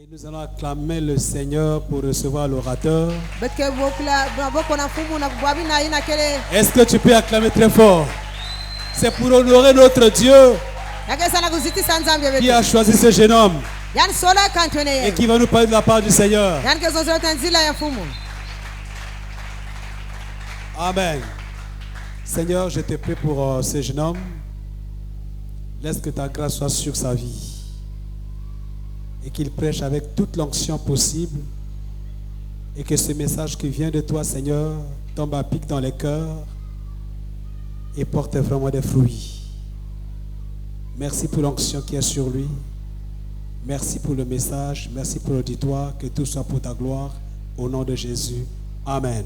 Et nous allons acclamer le Seigneur pour recevoir l'orateur. Est-ce que tu peux acclamer très fort? C'est pour honorer notre Dieu qui a choisi ce jeune homme et qui va nous parler de la part du Seigneur. Amen. Seigneur, je te prie pour ce jeune homme. Laisse que ta grâce soit sur sa vie et qu'il prêche avec toute l'onction possible et que ce message qui vient de toi, Seigneur, tombe à pic dans les cœurs et porte vraiment des fruits. Merci pour l'onction qui est sur lui. Merci pour le message. Merci pour l'auditoire. Que tout soit pour ta gloire. Au nom de Jésus. Amen.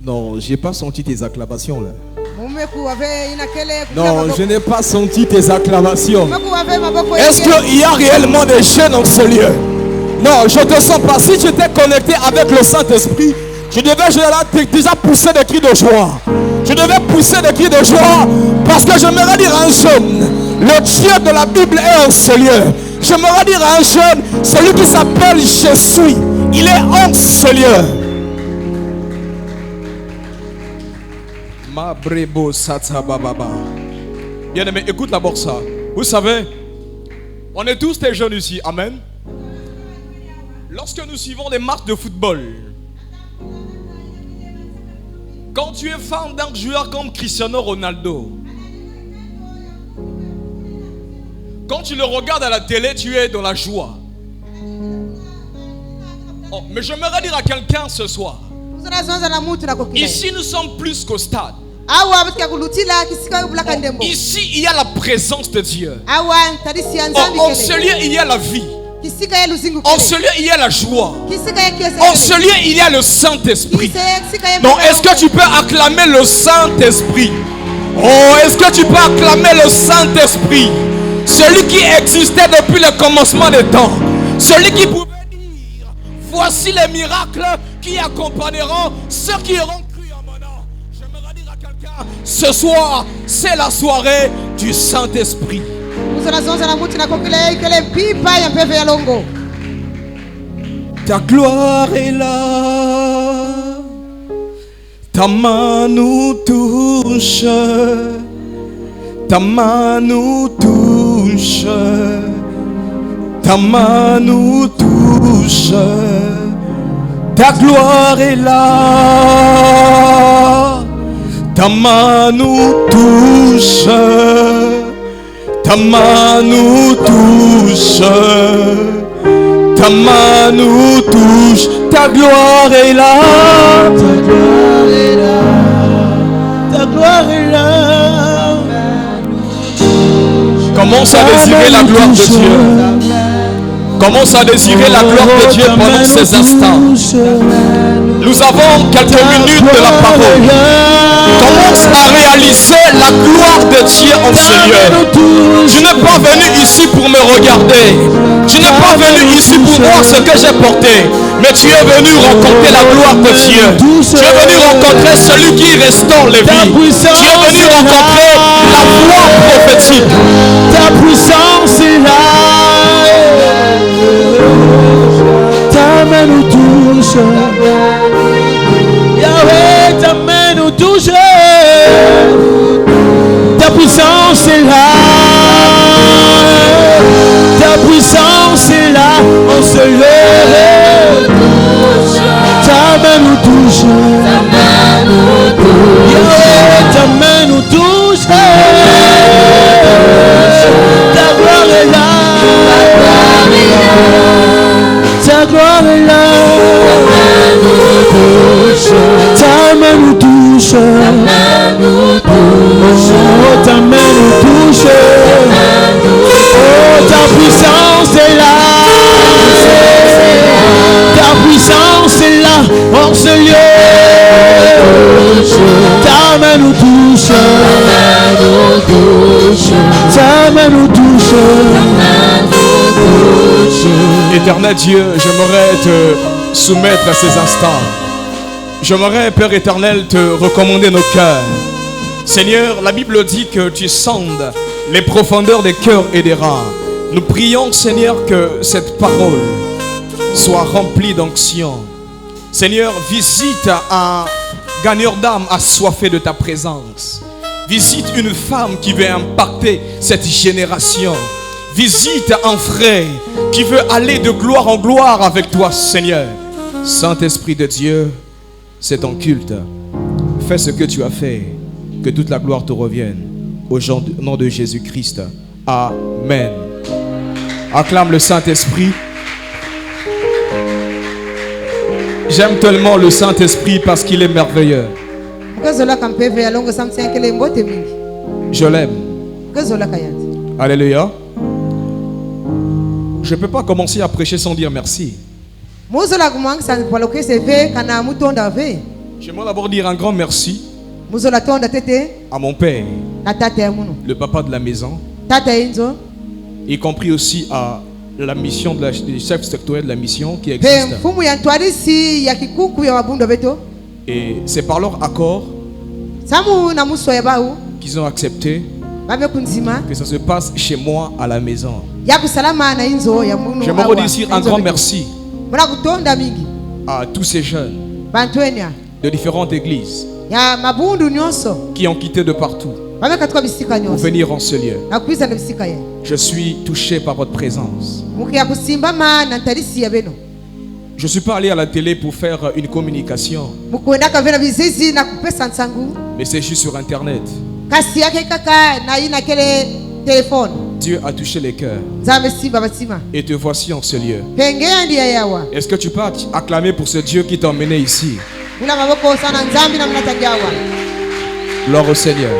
Non, je n'ai pas senti tes acclamations là. Non, je n'ai pas senti tes acclamations. Est-ce qu'il y a réellement des jeunes dans ce lieu? Non, je ne te sens pas. Si tu étais connecté avec le Saint-Esprit, je devais déjà pousser des cris de joie. Je devais pousser des cris de joie parce que j'aimerais dire à un jeune, le Dieu de la Bible est en ce lieu. J'aimerais dire à un jeune, celui qui s'appelle Je suis, il est en ce lieu. Bien aimé, écoute d'abord ça. Vous savez, on est tous des jeunes ici, amen. Lorsque nous suivons des matchs de football, quand tu es fan d'un joueur comme Cristiano Ronaldo, quand tu le regardes à la télé, tu es dans la joie. Oh, mais j'aimerais dire à quelqu'un ce soir, ici nous sommes plus qu'au stade. Ici il y a la présence de Dieu. En ce lieu il y a la vie. En ce lieu il y a la joie. En ce lieu il y a le Saint-Esprit. Donc est-ce que tu peux acclamer le Saint-Esprit? Oh, est-ce que tu peux acclamer le Saint-Esprit? Celui qui existait depuis le commencement des temps. Celui qui pouvait dire, voici les miracles qui accompagneront ceux qui auront cru en mon nom. J'aimerais dire à quelqu'un, ce soir, c'est la soirée du Saint-Esprit. Ta gloire est là, ta main nous touche, ta main nous touche, ta main nous touche. Ta gloire est là, ta main nous touche, ta main nous touche, ta main nous touche, ta gloire est là, ta gloire est là, ta gloire est là. Commence à désirer la gloire de Dieu. Commence à désirer la gloire de Dieu pendant ces instants. Nous avons quelques minutes de la parole. Commence à réaliser la gloire de Dieu en ce lieu. Tu n'es pas venu ici pour me regarder. Tu n'es pas venu ici pour voir ce que j'ai porté. Mais tu es venu rencontrer la gloire de Dieu. Tu es venu rencontrer celui qui restaure les vies. Tu es venu rencontrer la voix prophétique. Ta puissance est là. Ta main nous touche, Yahweh, ta main nous touche, ta puissance est là, ta puissance est là, on se lève, ta main nous touche, Yahweh, ta main nous touche, ta gloire est là. Ta gloire est là, ta main nous touche, oh, ta main nous touche, oh, ta puissance est là, ta puissance est là, en ce lieu, ta main nous touche, ta main nous touche. Éternel Dieu, j'aimerais te soumettre à ces instants. J'aimerais, Père éternel, te recommander nos cœurs. Seigneur, la Bible dit que tu sondes les profondeurs des cœurs et des reins. Nous prions, Seigneur, que cette parole soit remplie d'onction. Seigneur, visite un gagneur d'âme assoiffé de ta présence. Visite une femme qui veut impacter cette génération. Visite un frère qui veut aller de gloire en gloire avec toi, Seigneur. Saint-Esprit de Dieu, c'est ton culte. Fais ce que tu as fait. Que toute la gloire te revienne. Au nom de Jésus-Christ. Amen. Acclame le Saint-Esprit. J'aime tellement le Saint-Esprit parce qu'il est merveilleux. Je l'aime. Alléluia. Je ne peux pas commencer à prêcher sans dire merci. J'aimerais d'abord dire un grand merci à mon père, le papa de la maison, y compris aussi à la mission du chef sectoriel de la mission qui existe. Et c'est par leur accord qu'ils ont accepté que ça se passe chez moi à la maison. J'aimerais dire un grand merci à tous ces jeunes de différentes églises qui ont quitté de partout pour venir en ce lieu. Je suis touché par votre présence. Je ne suis pas allé à la télé pour faire une communication, mais c'est juste sur internet. Dieu a touché les cœurs et te voici en ce lieu. Est-ce que tu peux acclamer pour ce Dieu qui t'a emmené ici? Gloire au Seigneur.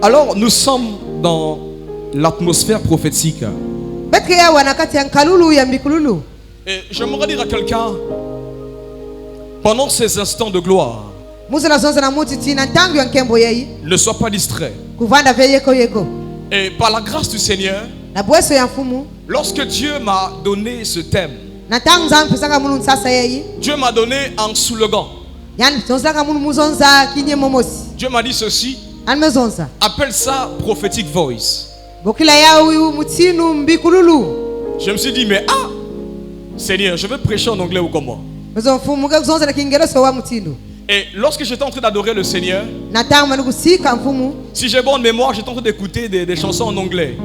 Alors nous sommes dans l'atmosphère prophétique. Et j'aimerais dire à quelqu'un, pendant ces instants de gloire, ne sois pas distrait. Et par la grâce du Seigneur, lorsque Dieu m'a donné ce thème, Dieu m'a donné un slogan. Dieu m'a dit ceci: appelle ça prophetic voice. Je me suis dit, mais Seigneur, je vais prêcher en anglais ou comment? Et lorsque j'étais en train d'adorer le Seigneur, si j'ai bonne mémoire, j'étais en train d'écouter des chansons en anglais.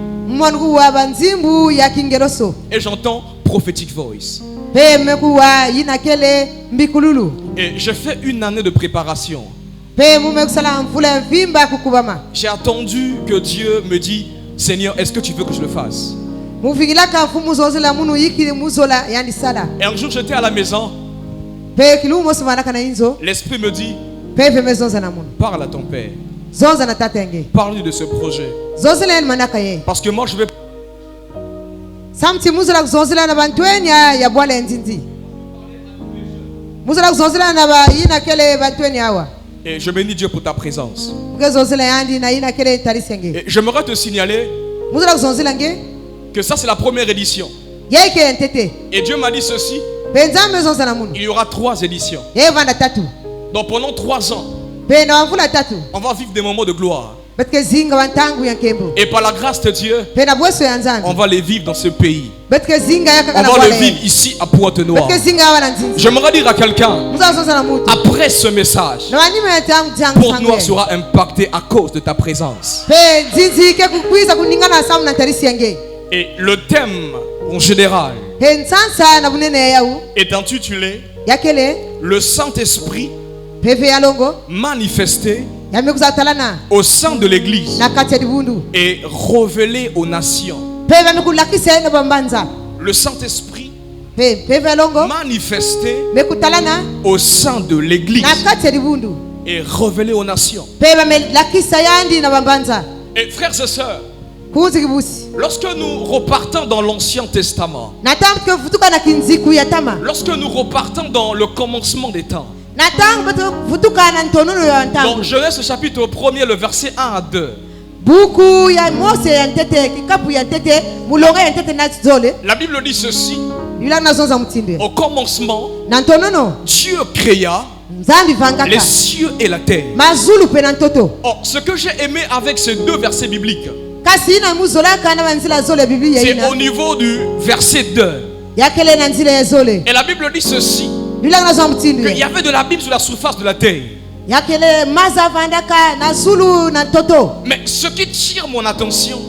Et j'entends prophetic voice. Et j'ai fait une année de préparation. J'ai attendu que Dieu me dise: Seigneur, est-ce que tu veux que je le fasse? Et un jour j'étais à la maison. L'Esprit me dit: parle à ton père. Parle-lui de ce projet. Parce que moi je vais. Et je bénis Dieu pour ta présence. Et j'aimerais te signaler que ça c'est la première édition. Et Dieu m'a dit ceci: il y aura 3 éditions. Donc pendant 3 ans, on va vivre des moments de gloire. Et par la grâce de Dieu, on va les vivre dans ce pays. On va le vivre ici à Pointe-Noire. J'aimerais dire à quelqu'un, après ce message, Pointe-Noire sera impacté à cause de ta présence. Et le thème en général est intitulé le Saint-Esprit manifesté au sein de l'église et révélé aux nations. Le Saint-Esprit manifesté au sein de l'église et révélé aux nations. Et frères et sœurs, lorsque nous repartons dans l'Ancien Testament, lorsque nous repartons dans le commencement des temps, dans Genèse chapitre 1er, le verset 1 à 2, la Bible dit ceci: au commencement, Dieu créa les cieux et la terre. Or, ce que j'ai aimé avec ces deux versets bibliques, c'est au niveau du verset 2. Et la Bible dit ceci, qu'il y avait de l'abîme sur la surface de la terre. Mais ce qui tire mon attention,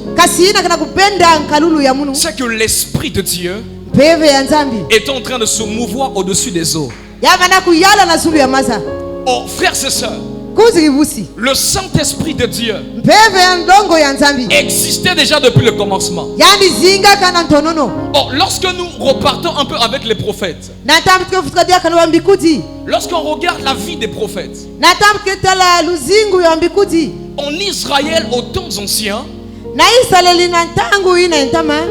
c'est que l'Esprit de Dieu est en train de se mouvoir au-dessus des eaux. Oh, frères et sœurs, le Saint-Esprit de Dieu existait déjà depuis le commencement. Oh, lorsque nous repartons un peu avec les prophètes, lorsqu'on regarde la vie des prophètes, en Israël aux temps anciens,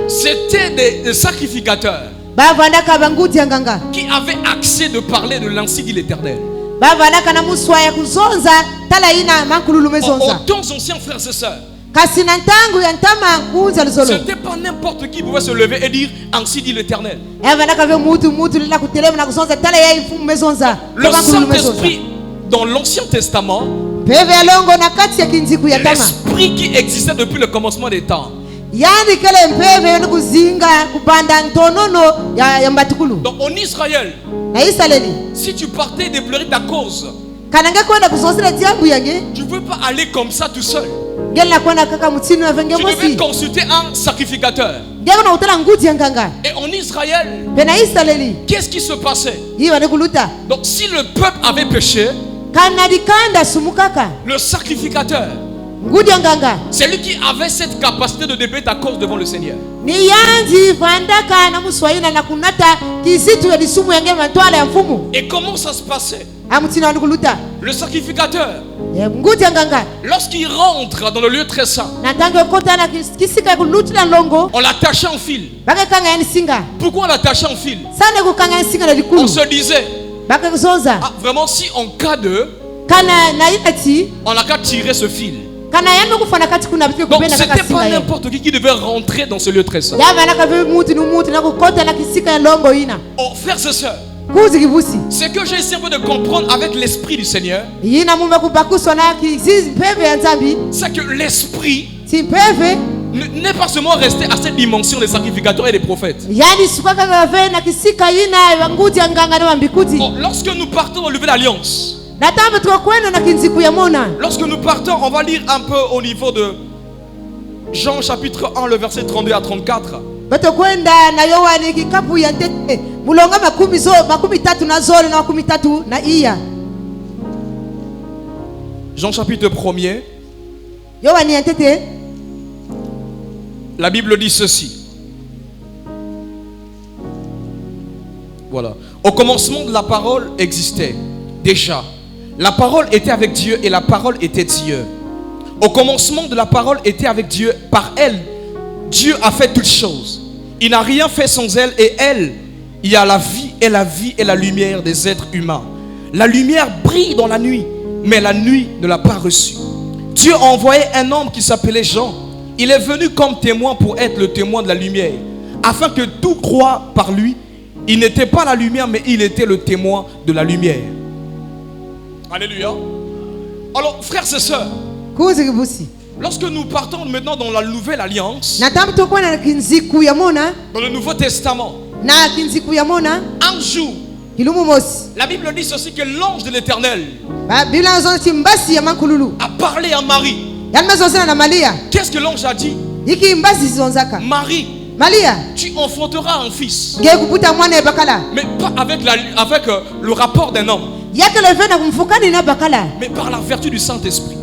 c'était des sacrificateurs qui avaient accès de parler de l'ainsi dit l'Éternel. Aux temps anciens, frères et sœurs, c'était pas n'importe qui pouvait se lever et dire ainsi dit l'Éternel. Le Saint-Esprit dans l'Ancien Testament, l'Esprit qui existait depuis le commencement des temps. Donc en Israël, si tu partais déplorer ta cause, tu ne peux pas aller comme ça tout seul. Tu devais consulter un sacrificateur. Et en Israël, qu'est-ce qui se passait? Donc si le peuple avait péché, le sacrificateur, c'est lui qui avait cette capacité de débattre ta cause devant le Seigneur. Et comment ça se passait? Le sacrificateur, lorsqu'il rentre dans le lieu très saint, on l'attachait en fil. Pourquoi on l'attachait en fil? On se disait, ah, vraiment, si en cas de, on n'a qu'à tirer ce fil. Donc c'était pas n'importe qui devait rentrer dans ce lieu très saint. Oh, frères et sœurs, ce que j'ai essayé de comprendre avec l'Esprit du Seigneur, c'est que l'Esprit n'est pas seulement resté à cette dimension des sacrificateurs et des prophètes. Oh, lorsque nous partons au lever d'alliance, lorsque nous partons, on va lire un peu au niveau de Jean chapitre 1, le verset 32 à 34. Jean chapitre 1er, la Bible dit ceci. Voilà. Au commencement de la parole existait déjà. La parole était avec Dieu et la parole était Dieu. Au commencement de la parole était avec Dieu. Par elle, Dieu a fait toutes choses. Il n'a rien fait sans elle, et elle, il y a la vie est la lumière des êtres humains. La lumière brille dans la nuit, mais la nuit ne l'a pas reçue. Dieu a envoyé un homme qui s'appelait Jean. Il est venu comme témoin pour être le témoin de la lumière, afin que tout croit par lui. Il n'était pas la lumière, mais il était le témoin de la lumière. Alléluia. Alors, frères et sœurs, lorsque nous partons maintenant dans la nouvelle alliance, dans le Nouveau Testament, un jour, la Bible dit ceci, que l'ange de l'Éternel a parlé à Marie. Qu'est-ce que l'ange a dit? Marie, tu enfanteras un fils, mais pas avec le rapport d'un homme, mais par la vertu du Saint-Esprit.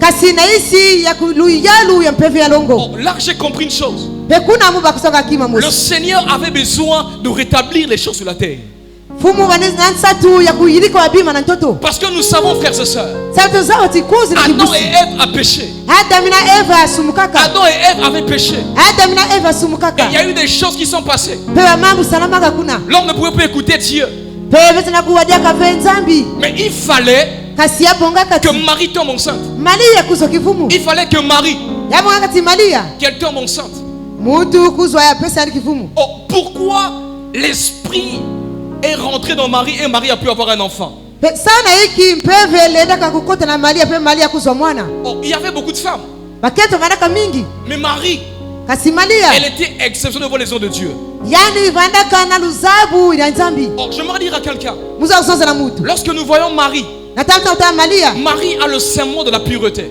Oh, là j'ai compris une chose. Le Seigneur avait besoin de rétablir les choses sur la terre. Parce que nous savons, frères et sœurs, Adam et Ève a péché. Adam et Ève avaient péché. Et il y a eu des choses qui sont passées. L'homme ne pouvait pas écouter Dieu. Mais il fallait que Marie tombe enceinte. Il fallait que Marie qu'elle tombe enceinte. Oh, pourquoi l'Esprit est rentré dans Marie et Marie a pu avoir un enfant? il y avait beaucoup de femmes. Mais Marie, elle était exceptionnelle devant les yeux de Dieu. J'aimerais dire à quelqu'un, lorsque nous voyons Marie, Marie a le symbole de la pureté.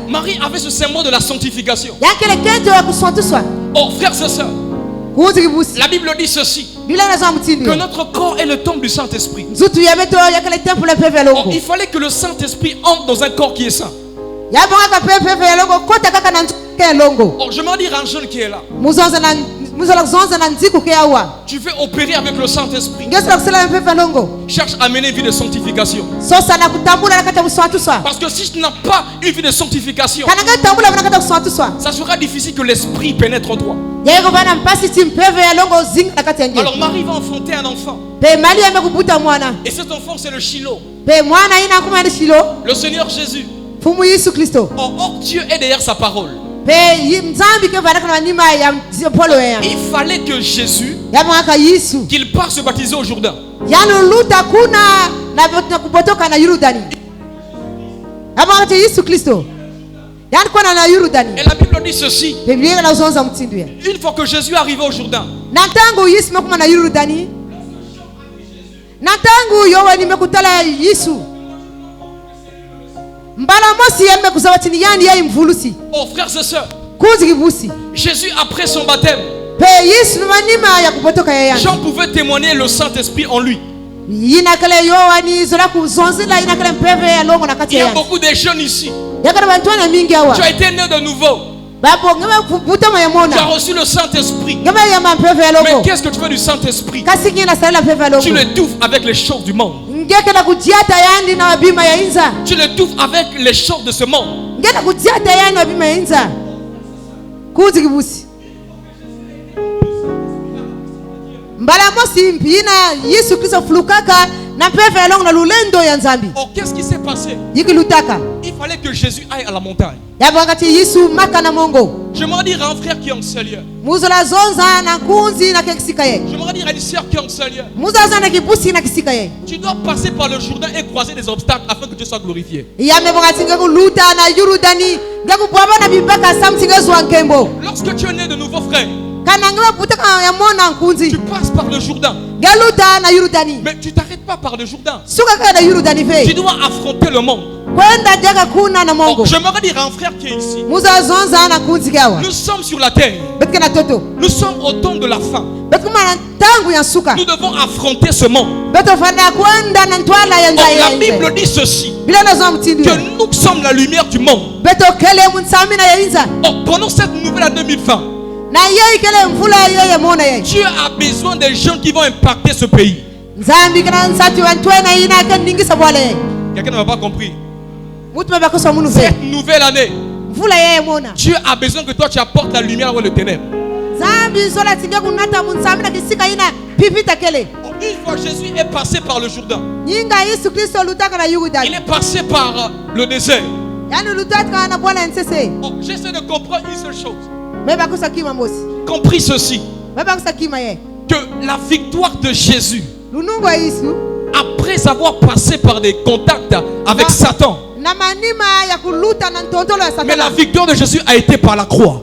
Marie avait ce symbole de la sanctification. Oh, frères et sœurs, la Bible dit ceci, que notre corps est le temple du Saint-Esprit. Oh, il fallait que le Saint-Esprit entre dans un corps qui est saint. Oh, je m'en dire à un jeune qui est là, tu veux opérer avec le Saint-Esprit, cherche à mener une vie de sanctification. Parce que si tu n'as pas une vie de sanctification, ça sera difficile que l'Esprit pénètre en toi. Alors Marie va enfanter un enfant, et cet enfant c'est le Shiloh, le Seigneur Jésus. Or Dieu est derrière sa parole. Il fallait que Jésus, qu'il part se baptiser au Jourdain. Et la Bible dit ceci, une fois que Jésus arrivait au Jourdain, oh frères et sœurs, Jésus après son baptême, Jean pouvait témoigner le Saint-Esprit en lui. Il y a beaucoup de jeunes ici. Tu as été né de nouveau. Tu as reçu le Saint-Esprit. Mais qu'est-ce que tu veux du Saint-Esprit? Tu l'étouffes avec les choses du monde. Tu l'étouffes avec les choses de ce monde. Oh, qu'est-ce qui s'est passé? Il fallait que Jésus aille à la montagne. Je m'en dire à un frère qui est en Seigneur. Je m'en dire à une sœur qui est en Seigneur. Tu dois passer par le Jourdain et croiser des obstacles afin que Dieu soit glorifié. Lorsque tu es né de nouveau, frère, tu passes par le Jourdain. Mais tu t'arrêtes pas par le Jourdain. Tu dois affronter le monde. Oh, j'aimerais dire à un frère qui est ici, nous sommes sur la terre. Nous sommes au temps de la fin. Nous devons affronter ce monde. Oh, la Bible dit ceci, que nous sommes la lumière du monde. Oh, pendant cette nouvelle année 2020, Dieu a besoin des gens qui vont impacter ce pays. Quelqu'un n'a pas compris. Cette nouvelle année, Dieu a besoin que toi tu apportes la lumière dans le ténèbre. Une fois Jésus est passé par le Jourdain, il est passé par le désert. Oh, j'essaie de comprendre une seule chose. Compris ceci, que la victoire de Jésus, après avoir passé par des contacts avec Satan, mais la victoire de Jésus a été par la croix.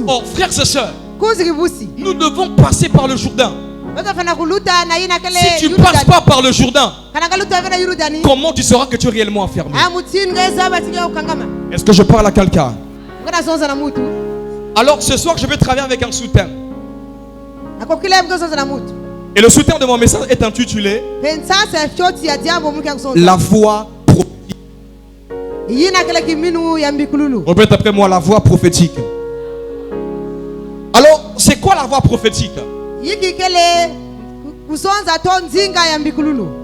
Oh, frères et sœurs, nous devons passer par le Jourdain. Si tu ne passes pas par le Jourdain, comment tu sauras que tu es réellement enfermé? Est-ce que je parle à quelqu'un? Alors ce soir je vais travailler avec un sous-thème. Et le sous-thème de mon message est intitulé La voix prophétique. Répète après moi, la voix prophétique. Alors c'est quoi la voix prophétique?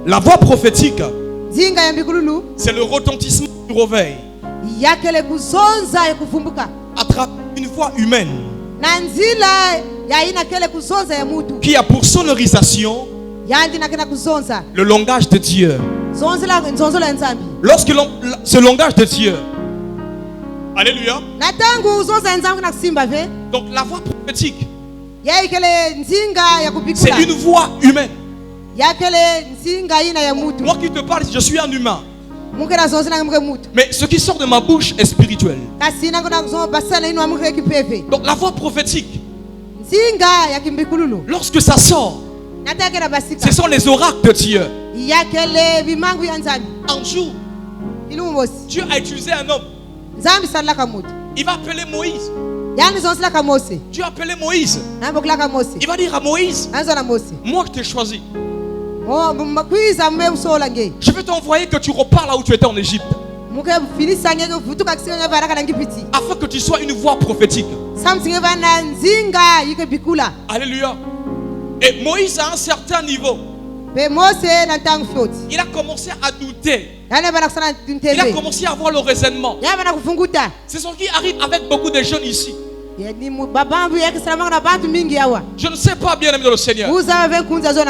La voix prophétique, c'est le retentissement du réveil à travers une voix humaine qui a pour sonorisation le langage de Dieu. Lorsque ce langage de Dieu, alléluia, donc la voix prophétique, C'est une voix humaine. Moi qui te parle, je suis un humain. Mais ce qui sort de ma bouche est spirituel. Donc la voix prophétique, lorsque ça sort, ce sont les oracles de Dieu. Un jour, Dieu a utilisé un homme. Il va appeler Moïse. Dieu a appelé Moïse. Il va dire à Moïse, moi je t'ai choisi. Je vais t'envoyer que tu repars là où tu étais en Égypte. Afin que tu sois une voix prophétique. Alléluia. Et Moïse à un certain niveau, il a commencé à douter. Il a commencé à avoir le raisonnement. C'est ce qui arrive avec beaucoup de jeunes ici. Je ne sais pas, bien aimé dans le Seigneur.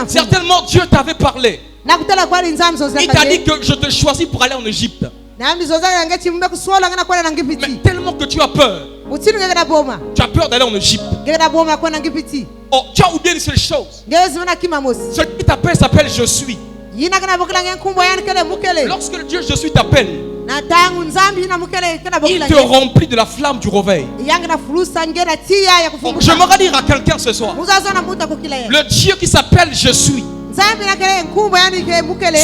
Certainement Dieu t'avait parlé. Il t'a dit que je te choisis pour aller en Égypte. Mais tellement que tu as peur. Tu as peur d'aller en Égypte. Oh, tu as oublié une seule chose. Celui qui t'appelle s'appelle Je suis. Lorsque le Dieu Je suis t'appelle, il te remplit de la flamme du réveil. J'aimerais dire à quelqu'un ce soir, le Dieu qui s'appelle Je suis,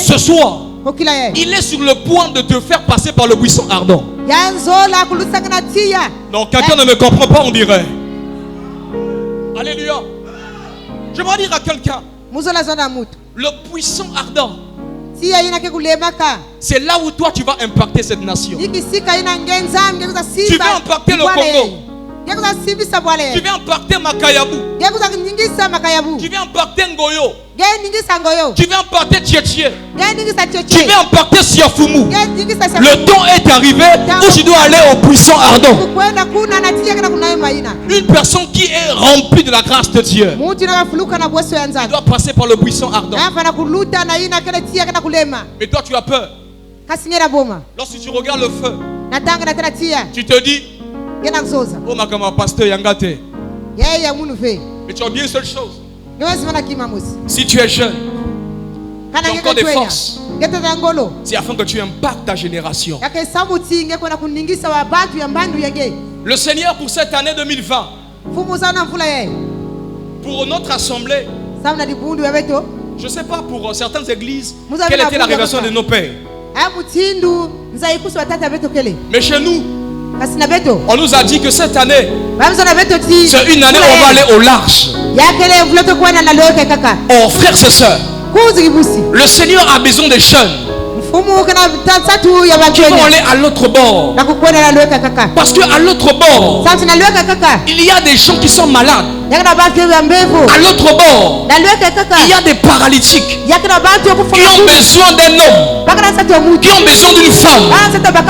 ce soir, il est sur le point de te faire passer par le buisson ardent. Donc quelqu'un ne me comprend pas, on dirait. Alléluia. J'aimerais dire à quelqu'un, le buisson ardent, c'est là où toi tu vas impacter cette nation. Tu vas impacter le Congo. Tu vas impacter Makayabou. Tu vas impacter Ngoyo. Tu vas impacter Tchétché. Tu vas impacter Siafumu. Le temps est arrivé où tu dois aller au buisson ardent. Une personne qui est remplie de la grâce de Dieu, elle doit passer par le buisson ardent. Mais toi tu as peur. Lorsque tu regardes le feu, tu te dis, oh ma pasteur Yangate. Mais tu as bien une seule chose. Si tu es jeune, tu as encore des forces. C'est afin que tu impactes ta génération. Le Seigneur pour cette année 2020, pour notre assemblée, je ne sais pas pour certaines églises quelle était la révélation de nos pères. Mais chez nous, on nous a dit que cette année, c'est une année où on va aller au large. Oh frères et sœurs, le Seigneur a besoin des jeunes qui vont aller à l'autre bord. Parce qu'à l'autre bord, il y a des gens qui sont malades. À l'autre bord, il y a des paralytiques qui ont besoin d'un homme, qui ont besoin d'une femme qui va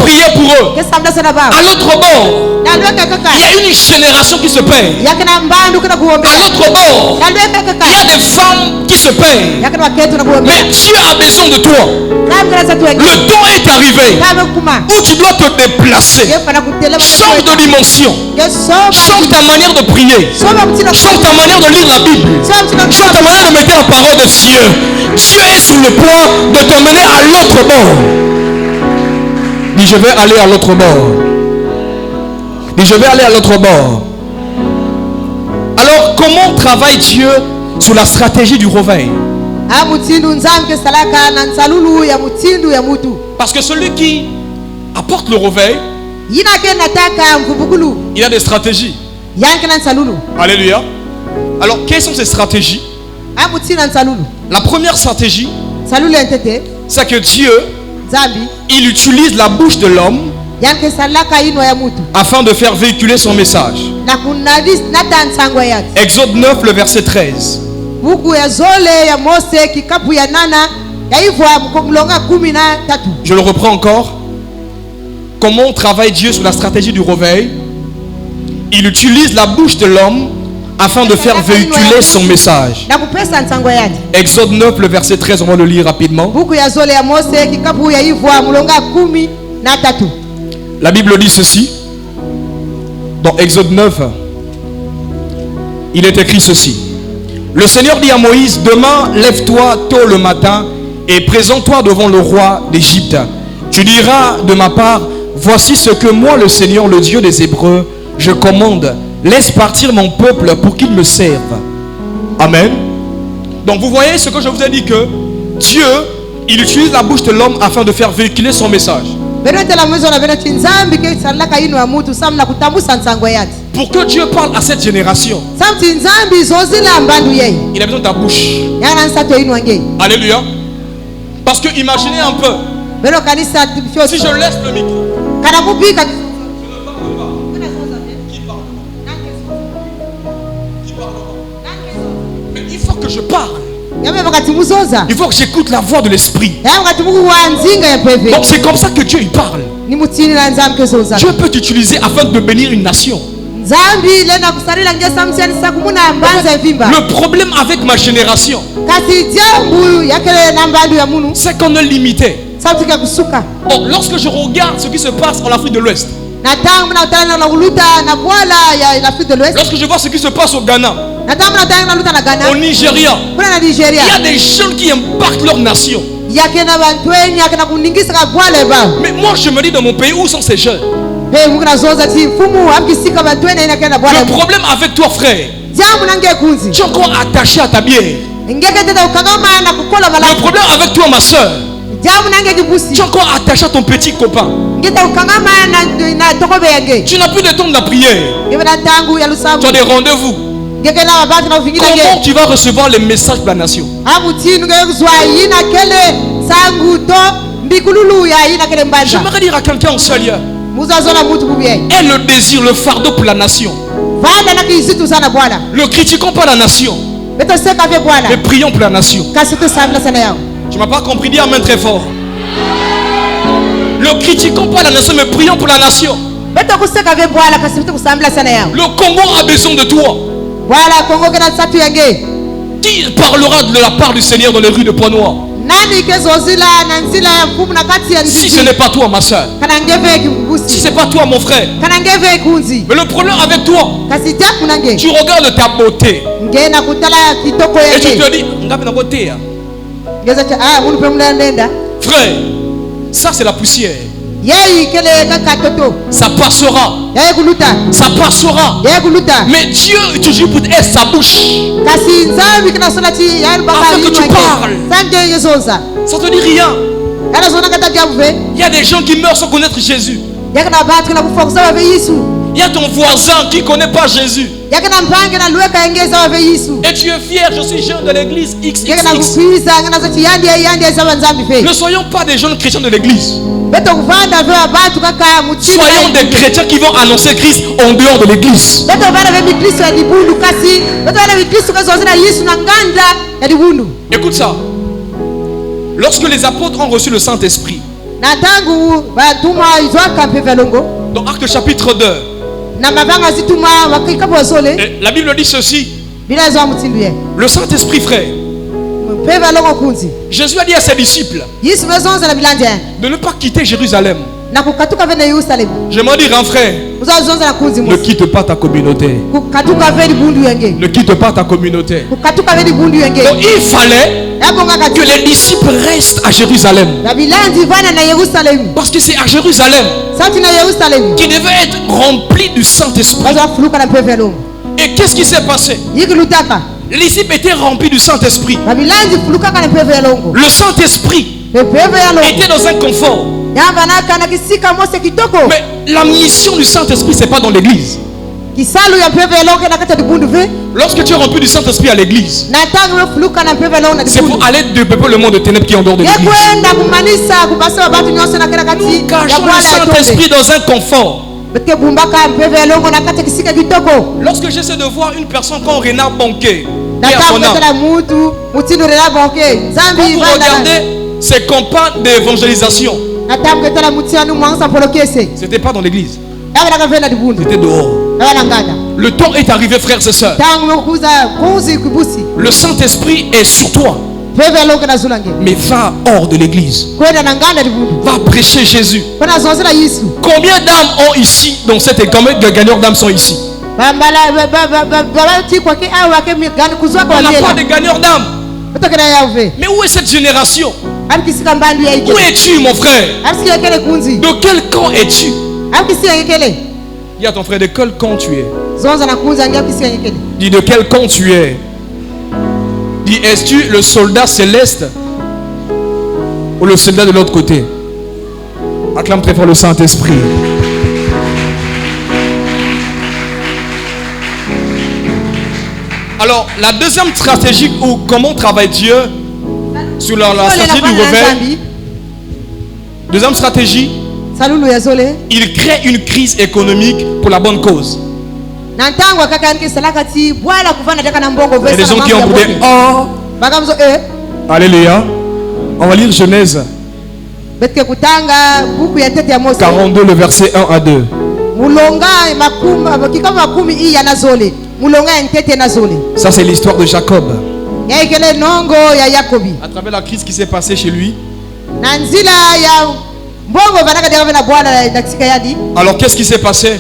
prier pour eux. À l'autre bord, il y a une génération qui se perd. À l'autre bord, il y a des femmes qui se perdent. Mais Dieu a besoin de toi. Le temps est arrivé où tu dois te déplacer. Change de dimension. Change ta manière de prier. Change ta manière de lire la Bible. Change ta manière de mettre la parole de Dieu. Dieu est sur le point de te mener à l'autre bord. Dis, je vais aller à l'autre bord. Dis, je vais aller à l'autre bord. Alors, comment travaille Dieu sur la stratégie du réveil? Parce que celui qui apporte le réveil, il a des stratégies. Alléluia. Alors, quelles sont ces stratégies? La première stratégie, c'est que Dieu, il utilise la bouche de l'homme afin de faire véhiculer son message. Exode 9, le verset 13. Je le reprends encore. Comment travaille Dieu sur la stratégie du réveil? Il utilise la bouche de l'homme afin de faire véhiculer son message. Exode 9, le verset 13, on va le lire rapidement. La Bible dit ceci. Dans Exode 9, il est écrit ceci. Le Seigneur dit à Moïse, demain, lève-toi tôt le matin et présente-toi devant le roi d'Égypte. Tu diras de ma part, voici ce que moi, le Seigneur, le Dieu des Hébreux, je commande. Laisse partir mon peuple pour qu'il me serve. Amen. Donc vous voyez ce que je vous ai dit, que Dieu, il utilise la bouche de l'homme afin de faire véhiculer son message. Pour que Dieu parle à cette génération, il a besoin de ta bouche. Alléluia. Parce que imaginez un peu, si je laisse le micro, mais il faut que je parle. Il faut que j'écoute la voix de l'esprit. Donc c'est comme ça que Dieu il parle. Dieu peut t'utiliser afin de bénir une nation. Le problème avec ma génération, c'est qu'on est limité. Bon, lorsque je regarde ce qui se passe en Afrique de l'Ouest, lorsque je vois ce qui se passe au Ghana, au Nigeria, il y a des jeunes qui impactent leur nation. Mais moi je me dis, dans mon pays, où sont ces jeunes? Le problème avec toi, frère, tu es encore attaché à ta bière. Le problème avec toi, ma soeur, tu es encore attaché à ton petit copain. Tu n'as plus de temps de la prière. Tu as des rendez-vous. Comment tu vas recevoir les messages de la nation? J'aimerais dire à quelqu'un en ce lieu, et le désir, le fardeau pour la nation. Ne critiquons pas la nation, mais prions pour la nation. Tu m'as pas compris? Dis amen très fort. Ne critiquons pas la nation, mais prions pour la nation. Le Congo a besoin de toi. Qui parlera de la part du Seigneur dans les rues de Pointe-Noire? Si ce n'est pas toi, ma soeur, si ce n'est pas toi, mon frère, mais le problème avec toi, tu regardes ta beauté et tu te dis, frère, ça c'est la poussière. Ça passera. Ça passera. Mais Dieu utilise pour être sa bouche afin que tu parles. Ça te dit rien. Il y a des gens qui meurent sans connaître Jésus. Il y a ton voisin qui ne connaît pas Jésus. Et tu es fier, je suis jeune de l'église XXX. Ne soyons pas des jeunes chrétiens de l'église. Soyons des chrétiens qui vont annoncer Christ en dehors de l'église. Écoute ça. Lorsque les apôtres ont reçu le Saint-Esprit, dans Actes chapitre 2, la Bible dit ceci. Le Saint-Esprit, frère, Jésus a dit à ses disciples de ne pas quitter Jérusalem. J'aimerais dire un frère, ne quitte pas ta communauté. Ne quitte pas ta communauté. Donc il fallait que les disciples restent à Jérusalem. Parce que c'est à Jérusalem qui devait être rempli du Saint-Esprit. Et qu'est-ce qui s'est passé? Les disciples étaient remplis du Saint-Esprit. Le Saint-Esprit était dans un confort. Mais la mission du Saint-Esprit, ce n'est pas dans l'église. Lorsque tu es rempli du Saint-Esprit à l'église, c'est pour aller dépeupler le monde de ténèbres qui est en dehors de l'église. Nous cachons le Saint-Esprit dans un confort. Lorsque j'essaie de voir une personne comme Renard Banquet, quand vous regardez ses campagnes d'évangélisation, c'était pas dans l'église, c'était dehors. Le temps est arrivé, frères et sœurs. Le Saint-Esprit est sur toi. Mais va hors de l'église. Va prêcher Jésus. Combien d'âmes ont ici, donc cette gagneurs d'âmes sont ici? On n'a pas de gagneurs d'âme. Mais où est cette génération? Où es-tu, mon frère? De quel camp es-tu? Dis à ton frère, de quel camp tu es? Dis, de quel camp tu es? Dis, es-tu le soldat céleste ou le soldat de l'autre côté? Acclame très fort le Saint-Esprit. Alors, la deuxième stratégie, ou comment travaille Dieu sur la stratégie du réveil. Deuxième stratégie, il crée une crise économique pour la bonne cause. Il y a des gens qui ont dit, oh, alléluia. On va lire Genèse 42, le verset 1 à 2. Ça, c'est l'histoire de Jacob. À travers la crise qui s'est passée chez lui. Alors, qu'est-ce qui s'est passé?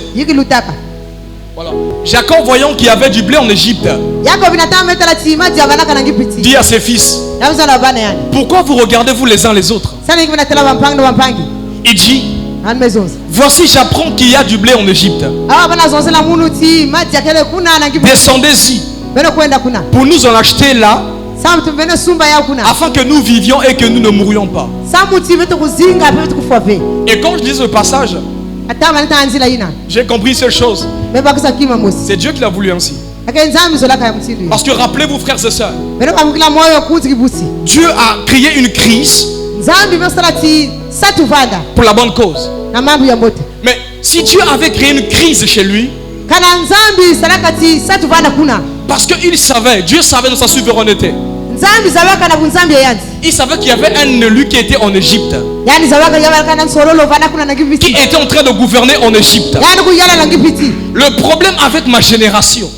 Voilà. Jacob, voyant qu'il y avait du blé en Égypte, dit à ses fils, pourquoi vous regardez vous les uns les autres? Il dit, voici, j'apprends qu'il y a du blé en Égypte. Descendez-y pour nous en acheter là, afin que nous vivions et que nous ne mourions pas. Et quand je dis ce passage, j'ai compris cette chose. C'est Dieu qui l'a voulu ainsi. Parce que rappelez-vous, frères et sœurs, Dieu a créé une crise pour la bonne cause. Mais si Dieu avait créé une crise chez lui, parce qu'il savait, Dieu savait dans sa souveraineté, il savait qu'il y avait un élu qui était en Égypte, qui était en train de gouverner en Égypte. Le problème avec ma génération,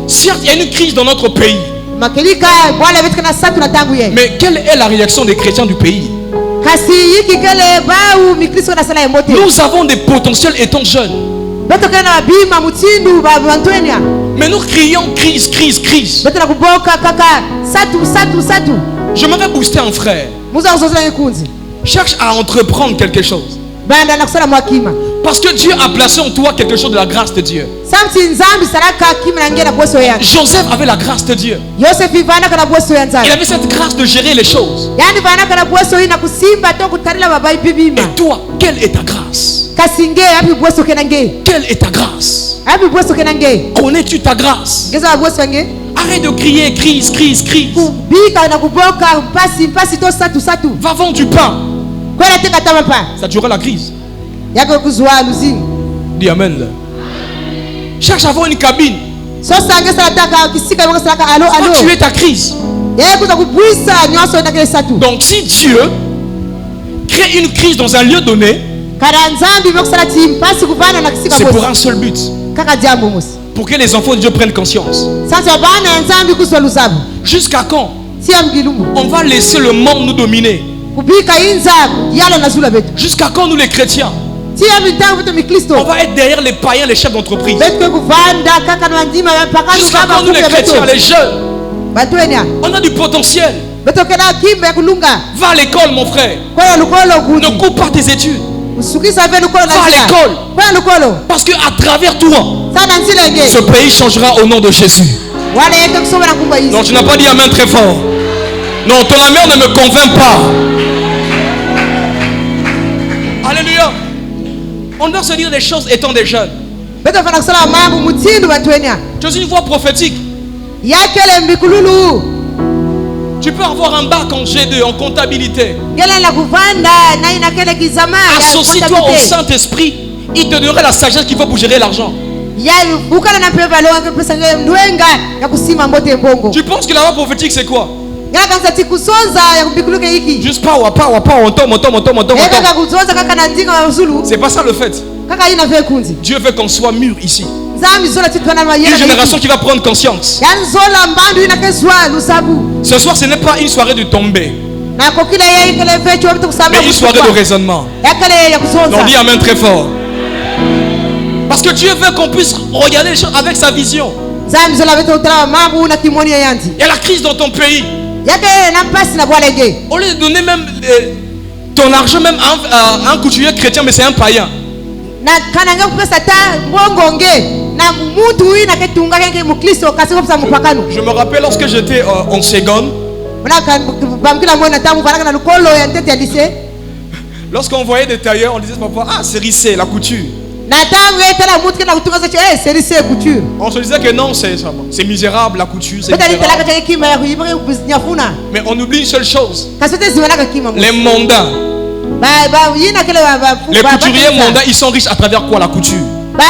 certes il y a une crise dans notre pays, mais quelle est la réaction des chrétiens du pays? Nous avons des potentiels étant jeunes, mais nous crions crise, crise, crise. J'aimerais booster un frère. Cherche à entreprendre quelque chose. Parce que Dieu a placé en toi quelque chose de la grâce de Dieu. Joseph avait la grâce de Dieu. Il avait cette grâce de gérer les choses. Et toi, quelle est ta grâce? Quelle est ta grâce? Connais-tu ta grâce? Arrête de crier crise, crise, crise. Va vendre du pain. Ça durera la crise. Dis amen. Cherche à avoir une cabine. Va tuer ta crise. Donc si Dieu crée une crise dans un lieu donné, c'est pour un seul but. Pour que les enfants de Dieu prennent conscience. Jusqu'à quand on va laisser le monde nous dominer? Jusqu'à quand nous les chrétiens on va être derrière les païens, les chefs d'entreprise? Jusqu'à quand nous les chrétiens, les jeunes? On a du potentiel. Va à l'école, mon frère. Ne coupe pas tes études. Va à l'école. Parce qu'à travers toi, ce pays changera au nom de Jésus. Non, tu n'as pas dit amen très fort. Non, ton amen ne me convainc pas. Alléluia. On doit se dire des choses étant des jeunes. Tu es une voix prophétique. Tu peux avoir un bac en G2, en comptabilité. Associe-toi au Saint-Esprit. Il te donnera la sagesse qu'il faut pour gérer l'argent. Tu penses que la voix prophétique c'est quoi? Juste pas, on tombe. C'est pas ça le fait. Dieu veut qu'on soit mûr ici. Une génération qui va prendre conscience. Ce soir ce n'est pas une soirée de tombée, mais une soirée de raisonnement. On dit amen très fort. Parce que Dieu veut qu'on puisse regarder les choses avec sa vision. Il y a la crise dans ton pays. Au lieu de donner même ton argent même à un couturier chrétien, mais c'est un païen. Je me rappelle lorsque j'étais en seconde, lorsqu'on voyait des tailleurs, on disait parfois, ah, c'est rissé, la couture. On se disait que non, c'est misérable la couture, c'est misérable. Mais on oublie une seule chose, les mandats. Les couturiers mandats, ils sont riches à travers quoi? La couture. Mais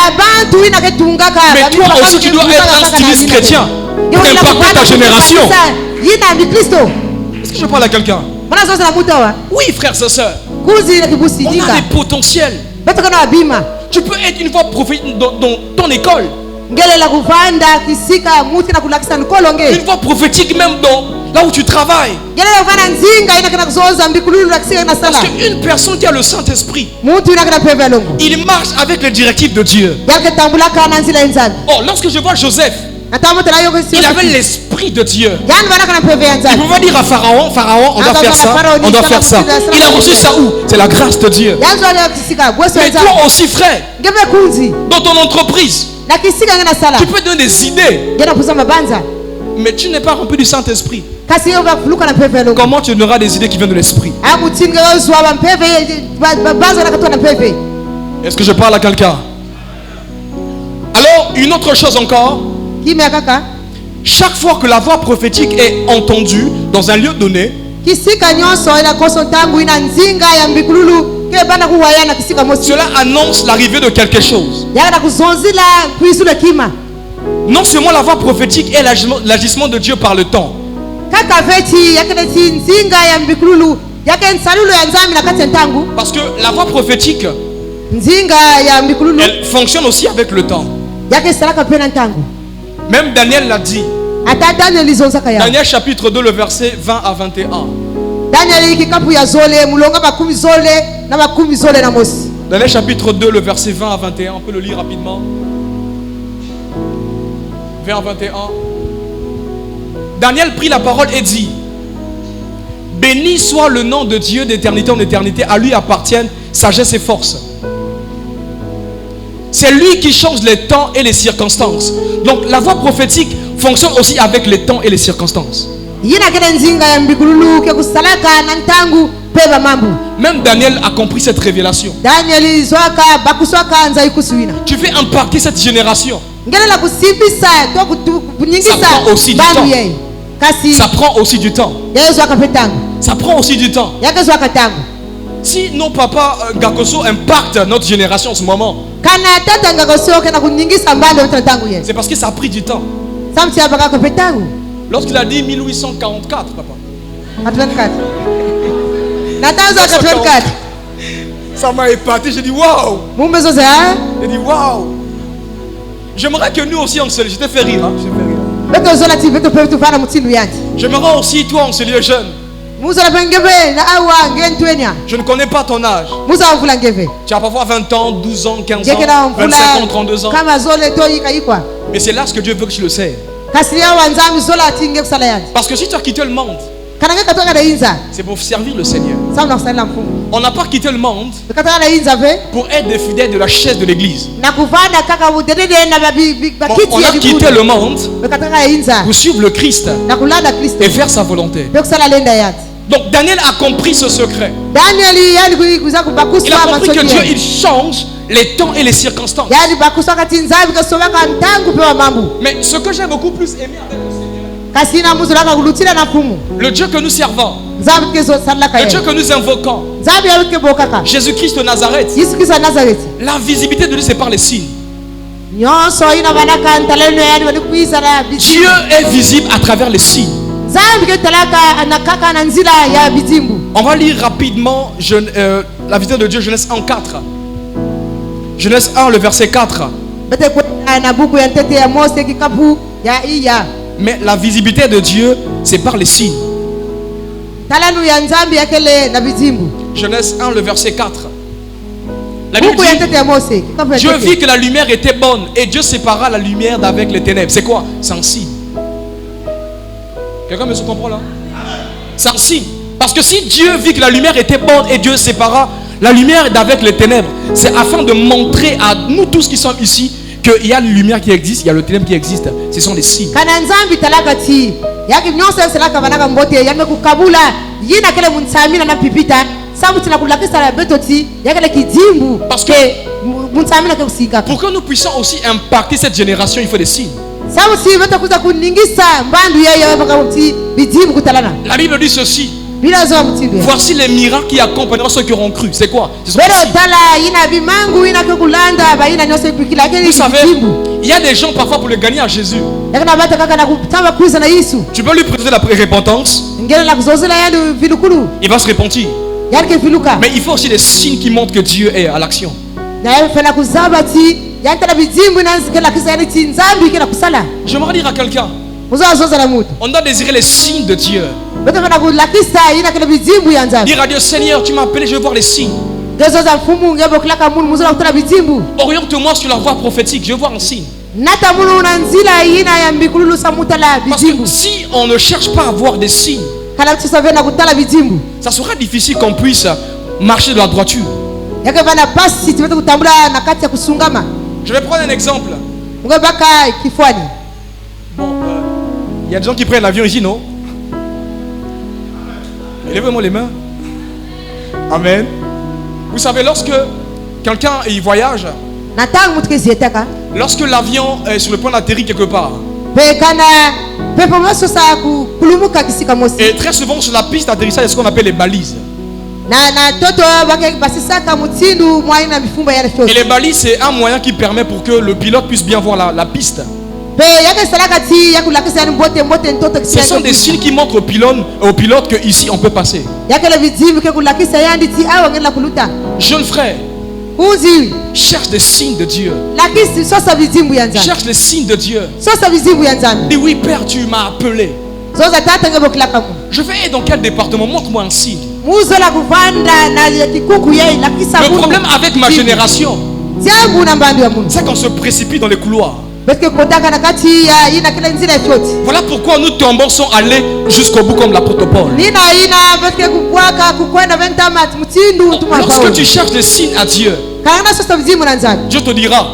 toi aussi tu dois être un styliste chrétien pour impacter ta génération. Est-ce que je parle à quelqu'un? Oui, frères et sœurs, on a des potentiels. Tu peux être une fois prophétique dans ton école, une fois prophétique même là où tu travailles. Parce qu'une personne qui a le Saint-Esprit, il marche avec les directives de Dieu. Oh, lorsque je vois Joseph, il avait l'esprit de Dieu. Il ne pouvait pas dire à Pharaon, on doit faire ça, on doit faire ça. Il a reçu ça où? C'est la grâce de Dieu. Mais toi aussi, frère, dans ton entreprise, tu peux donner des idées, mais tu n'es pas rempli du Saint-Esprit. Comment tu donneras des idées qui viennent de l'esprit? Est-ce que je parle à quelqu'un? Alors, une autre chose encore. Chaque fois que la voix prophétique est entendue dans un lieu donné, cela annonce l'arrivée de quelque chose. Non seulement la voix prophétique est l'agissement de Dieu par le temps, parce que la voix prophétique, elle fonctionne aussi avec le temps. Même Daniel l'a dit. Daniel chapitre 2, le verset 20 à 21. Daniel chapitre 2, le verset 20 à 21. On peut le lire rapidement. 20 à 21. Daniel prit la parole et dit: béni soit le nom de Dieu d'éternité en éternité. À lui appartiennent sagesse et force. C'est lui qui change les temps et les circonstances. Donc la voix prophétique fonctionne aussi avec les temps et les circonstances. Même Daniel a compris cette révélation. Tu veux impacter cette génération. Ça prend aussi du temps. Ça prend aussi du temps. Ça prend aussi du temps. Si nos papas Gakoso impactent notre génération en ce moment, c'est parce que ça a pris du temps. Lorsqu'il a dit 1844, papa, ça m'a épaté. J'ai dit waouh. J'ai dit waouh. J'aimerais que nous aussi on se... Je t'ai fait rire, hein? J'aimerais aussi toi on se lie jeune. Je ne connais pas ton âge. Tu as parfois 20 ans, 12 ans, 15 ans, 25 ans, 32 ans. Mais c'est là ce que Dieu veut que tu le sais. Parce que si tu as quitté le monde, c'est pour servir le Seigneur. On n'a pas quitté le monde pour être des fidèles de la chaise de l'église. On a quitté le monde pour suivre le Christ et faire sa volonté. Donc Daniel a compris ce secret. Il a compris que Dieu il change les temps et les circonstances. Mais ce que j'ai beaucoup plus aimé avec le Seigneur, le Dieu que nous servons, le Dieu que nous invoquons, Jésus-Christ de Nazareth, la visibilité de lui c'est par les signes. Dieu est visible à travers les signes. On va lire rapidement la vision de Dieu, Genèse 1, 4. Genèse 1, le verset 4. Mais la visibilité de Dieu, c'est par les signes. Genèse 1, le verset 4. La Bible dit, Dieu vit que la lumière était bonne et Dieu sépara la lumière d'avec les ténèbres. C'est quoi? C'est un signe. Quelqu'un me comprend là? C'est un signe. Parce que si Dieu vit que la lumière était bonne et Dieu sépara la lumière d'avec les ténèbres, c'est afin de montrer à nous tous qui sommes ici qu'il y a une lumière qui existe, il y a le ténèbre qui existe. Ce sont des signes. Parce que pour que nous puissions aussi impacter cette génération, il faut des signes. La Bible dit ceci. Voici les miracles qui accompagneront ceux qui auront cru. C'est quoi? Vous savez, il y a des gens parfois pour le gagner à Jésus. Tu peux lui présenter la repentance. Il va se repentir. Mais il faut aussi des signes qui montrent que Dieu est à l'action. J'aimerais dire à quelqu'un, on doit désirer les signes de Dieu. Dire à Dieu, Seigneur, tu m'as appelé, je veux voir les signes. Oriente-moi sur la voie prophétique, je veux voir un signe. Parce que si on ne cherche pas à voir des signes, ça sera difficile qu'on puisse marcher dans la droiture. Je vais prendre un exemple. Il y a des gens qui prennent l'avion ici, non? Levez-moi les mains. Amen. Vous savez, lorsque quelqu'un il voyage, lorsque l'avion est sur le point d'atterrir quelque part, et très souvent sur la piste d'atterrissage, c'est ce qu'on appelle les balises. Et les balises, c'est un moyen qui permet pour que le pilote puisse bien voir la piste. Ce sont des signes qui montrent au pilote que ici on peut passer. Jeune frère, cherche des signes de Dieu. Cherche les signes de Dieu. Dis oui, Père, tu m'as appelé. Je vais être dans quel département? Montre-moi un signe. Le problème avec ma génération, c'est qu'on se précipite dans les couloirs. Voilà pourquoi nous tombons sans aller jusqu'au bout comme l'apôtre Paul. Lorsque tu cherches des signes à Dieu, Dieu te dira,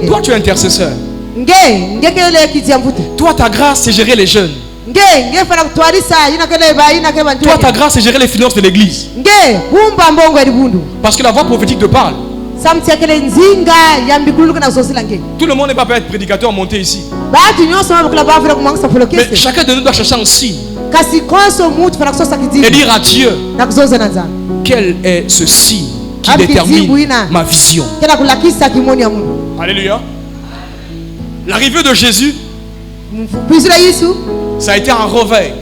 toi tu es intercesseur. Toi ta grâce c'est gérer les jeunes. Toi ta grâce c'est gérer les finances de l'église. Parce que la voix prophétique te parle. Tout le monde n'est pas peut être prédicateur monté ici. Mais chacun de nous doit chercher un signe et dire à Dieu, quel est ce signe qui détermine ma vision. Alléluia. L'arrivée de Jésus, ça a été un réveil.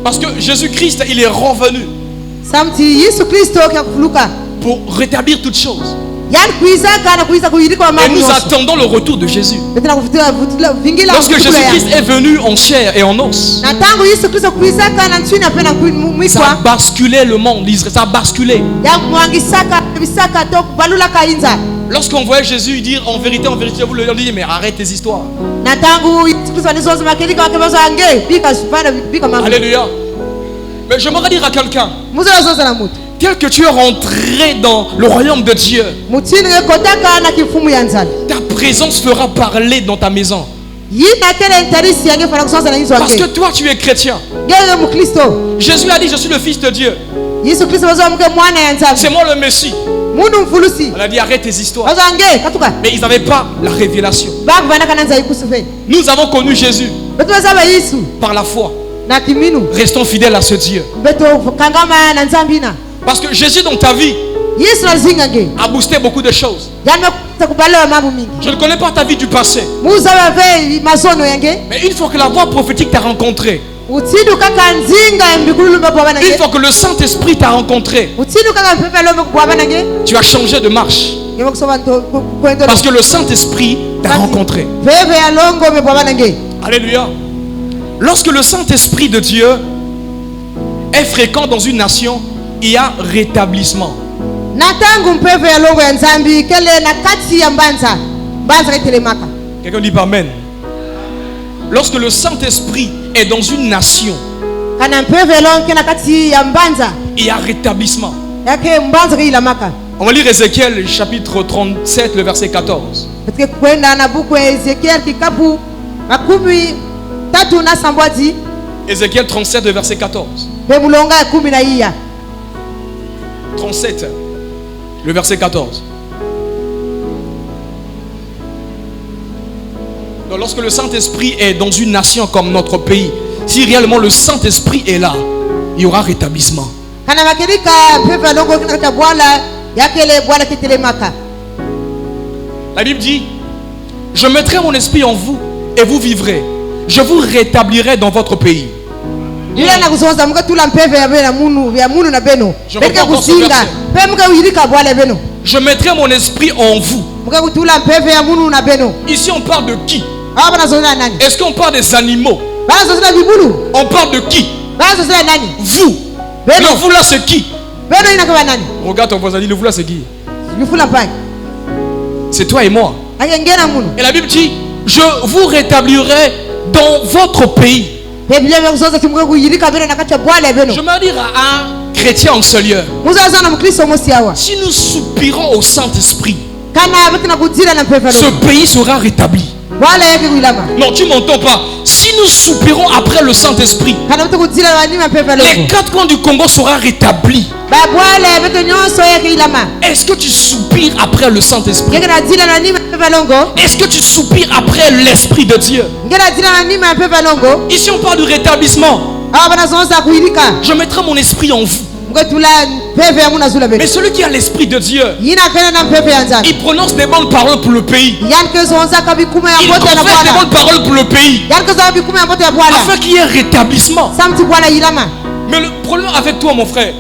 Parce que Jésus-Christ, il est revenu pour rétablir toutes choses. Et nous attendons le retour de Jésus. Lorsque Jésus-Christ est venu en chair et en os, ça a basculé le monde d'Israël. Ça a basculé. Lorsqu'on voyait Jésus dire en vérité, vous le dites, mais arrête tes histoires. Alléluia. Mais j'aimerais dire à quelqu'un, tel que tu es rentré dans le royaume de Dieu, ta présence fera parler dans ta maison. Parce que toi tu es chrétien. Jésus a dit, je suis le fils de Dieu. C'est moi le Messie. On a dit, arrête tes histoires. Mais ils n'avaient pas la révélation. Nous avons connu Jésus par la foi. Restons fidèles à ce Dieu. Parce que Jésus dans ta vie a boosté beaucoup de choses. Je ne connais pas ta vie du passé. Mais une fois que la voix prophétique t'a rencontré, une fois que le Saint-Esprit t'a rencontré, tu as changé de marche. Parce que le Saint-Esprit t'a rencontré. Alléluia. Lorsque le Saint-Esprit de Dieu est fréquent dans une nation, il y a rétablissement. Quelqu'un dit amen. Lorsque le Saint-Esprit est dans une nation, il y a rétablissement. On va lire Ézéchiel chapitre 37, le verset 14. Ézéchiel 37, le verset 14. 37, le verset 14. Donc, lorsque le Saint-Esprit est dans une nation comme notre pays, si réellement le Saint-Esprit est là, il y aura rétablissement. La Bible dit, je mettrai mon esprit en vous et vous vivrez. Je vous rétablirai dans votre pays. Je mettrai mon esprit en vous. Ici on parle de qui? Est-ce qu'on parle des animaux? On parle de qui? Vous. Le vous là c'est qui? Regarde ton voisin, dit le vous là c'est qui? C'est toi et moi. Et la Bible dit, je vous rétablirai dans votre pays. Je me dire à un chrétien en ce lieu, si nous soupirons au Saint-Esprit, ce pays sera rétabli. Non, tu m'entends pas. Si nous soupirons après le Saint-Esprit, les quatre coins du Congo seront rétablis. Est-ce que tu soupires après le Saint-Esprit? Est-ce que tu soupires après l'Esprit de Dieu? Ici on parle du rétablissement. Je mettrai mon esprit en vous. Mais celui qui a l'Esprit de Dieu, il prononce des bonnes paroles pour le pays. Il confesse des bonnes paroles pour le pays, afin qu'il y ait rétablissement. Mais le problème avec toi, mon frère,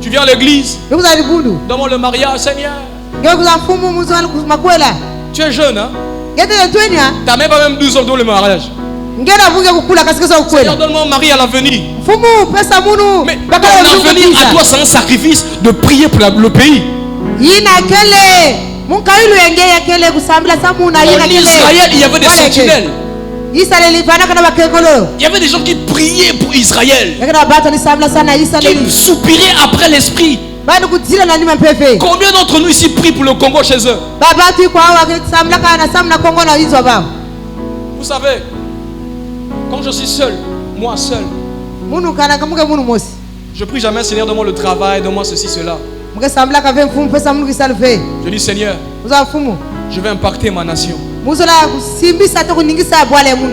tu viens à l'église, dans le mariage, Seigneur. Tu es jeune, hein? Tu n'as même pas 12 ans dans le mariage. Seigneur, donne-moi un mari à l'avenir. Mais ton avenir à toi, c'est un sacrifice de prier pour le pays. En Israël, il y avait des sentinelles. Il y avait des gens qui priaient pour Israël, qui soupiraient après l'esprit. Combien d'entre nous ici prient pour le Congo chez eux? Vous savez, quand je suis seul, moi seul, je prie jamais, Seigneur, donne-moi le travail, donne-moi ceci, cela. Je dis, Seigneur, je vais impacter ma nation.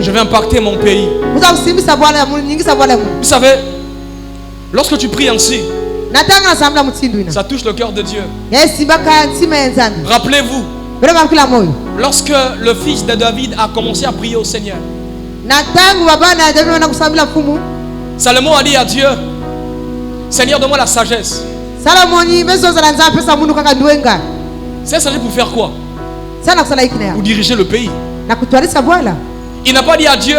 Je vais impacter mon pays. Vous savez, lorsque tu pries ainsi, ça touche le cœur de Dieu. Rappelez-vous, lorsque le fils de David a commencé à prier au Seigneur, Salomon a dit à Dieu, Seigneur, donne-moi la sagesse. C'est sagesse pour faire quoi? Pour diriger le pays. Il n'a pas dit à Dieu,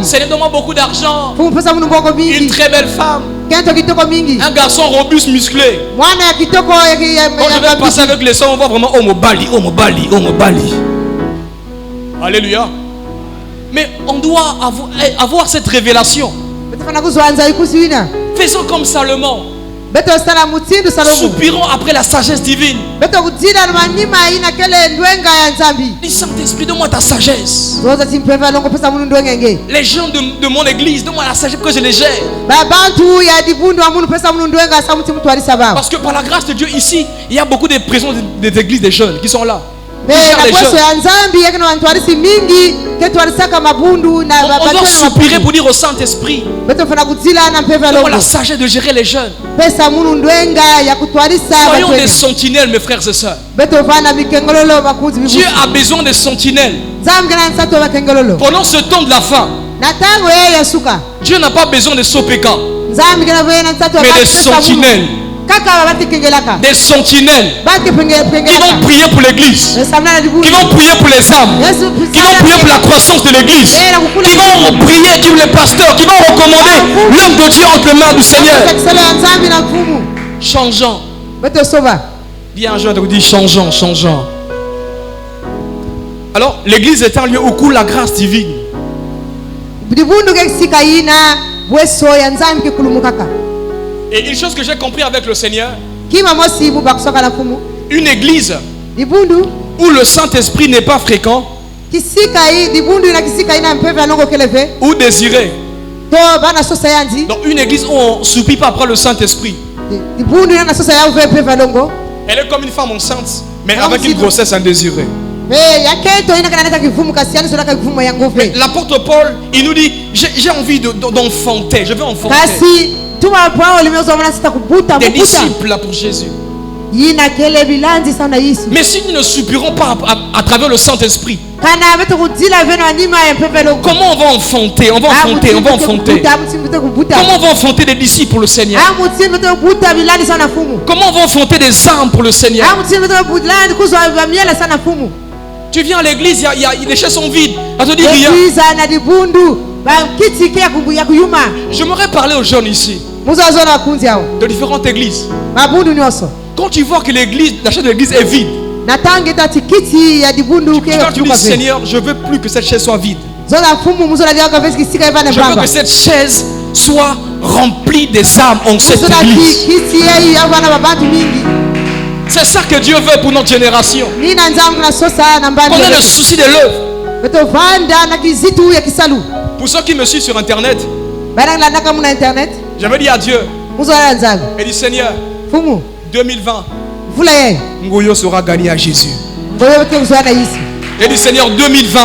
Seigneur, donne-moi beaucoup d'argent, une très belle femme, un garçon robuste, musclé. Quand je vais passer avec les sons, on voit vraiment Omobali. Alléluia. Mais on doit avoir cette révélation. Faisons comme Salomon. Soupirons après la sagesse divine. Dis, Saint-Esprit, donne-moi ta sagesse. Les gens de mon église, donne-moi la sagesse que je les gère. Parce que par la grâce de Dieu, ici, il y a beaucoup de présidents des églises des jeunes qui sont là. On doit soupirer pour dire au Saint-Esprit, donne-moi la sagesse de gérer les jeunes. Soyons des sentinelles, mes frères et sœurs. Dieu a besoin de sentinelles. Pendant ce temps de la fin, Dieu n'a pas besoin de sopeka, mais des sentinelles. Des sentinelles qui vont prier pour l'église, qui vont prier pour les âmes, qui vont prier pour la croissance de l'église, qui vont prier pour les pasteurs, qui vont recommander l'œuvre de Dieu entre les mains du Seigneur. changeant. betosova Dis un jour, tu dis changeant, changeant. Alors, l'église est un lieu où coule la grâce divine. dibundu kesika ina bweso ya nzambi kikulumukaka Et une chose que j'ai compris avec le Seigneur, kima mosi mu bakusoka na fumu une église dibundu où le Saint-Esprit n'est pas fréquent kisika hii dibundu ina kisika ina mpeve anongo keleve ou désiré. to bana sosa yanzi Donc une église où on ne soupire pas après le Saint-Esprit. dibundu ina sosa ya uve mpeve anongo Elle est comme une femme enceinte, mais avec une grossesse indésirée. yaketo ina kana neta kivumu kasiani sola kivumu ya ngove L'apôtre Paul, il nous dit, j'ai envie d'enfanter, je veux enfanter kasi tuma pao limezo mwana sita kubuta des mubuta disciples là pour Jésus. yina kele bilanzi sana Yesu Mais si nous ne soupirons pas à travers le Saint-Esprit, kana beto kudila veno anima ya mpeve longo comment on va enfanter? On va enfanter, on va enfanter. Comment on va enfanter des disciples pour le Seigneur? Comment on va enfanter des âmes pour le Seigneur? Tu viens à l'église, les chaises sont vides. On te dit rien. J'aimerais parler aux jeunes ici, de différentes églises. Quand tu vois que l'église, la chaise de l'église est vide, tu dis Seigneur, je veux plus que cette chaise soit vide. Je veux que cette chaise soit remplie des âmes en cette église. C'est ça que Dieu veut pour notre génération. On a le souci de l'œuvre. Pour ceux qui me suivent sur internet, j'avais dit à Dieu, et dit Seigneur, 2020, Ngoyo sera gagné à Jésus. Et dit Seigneur, 2020,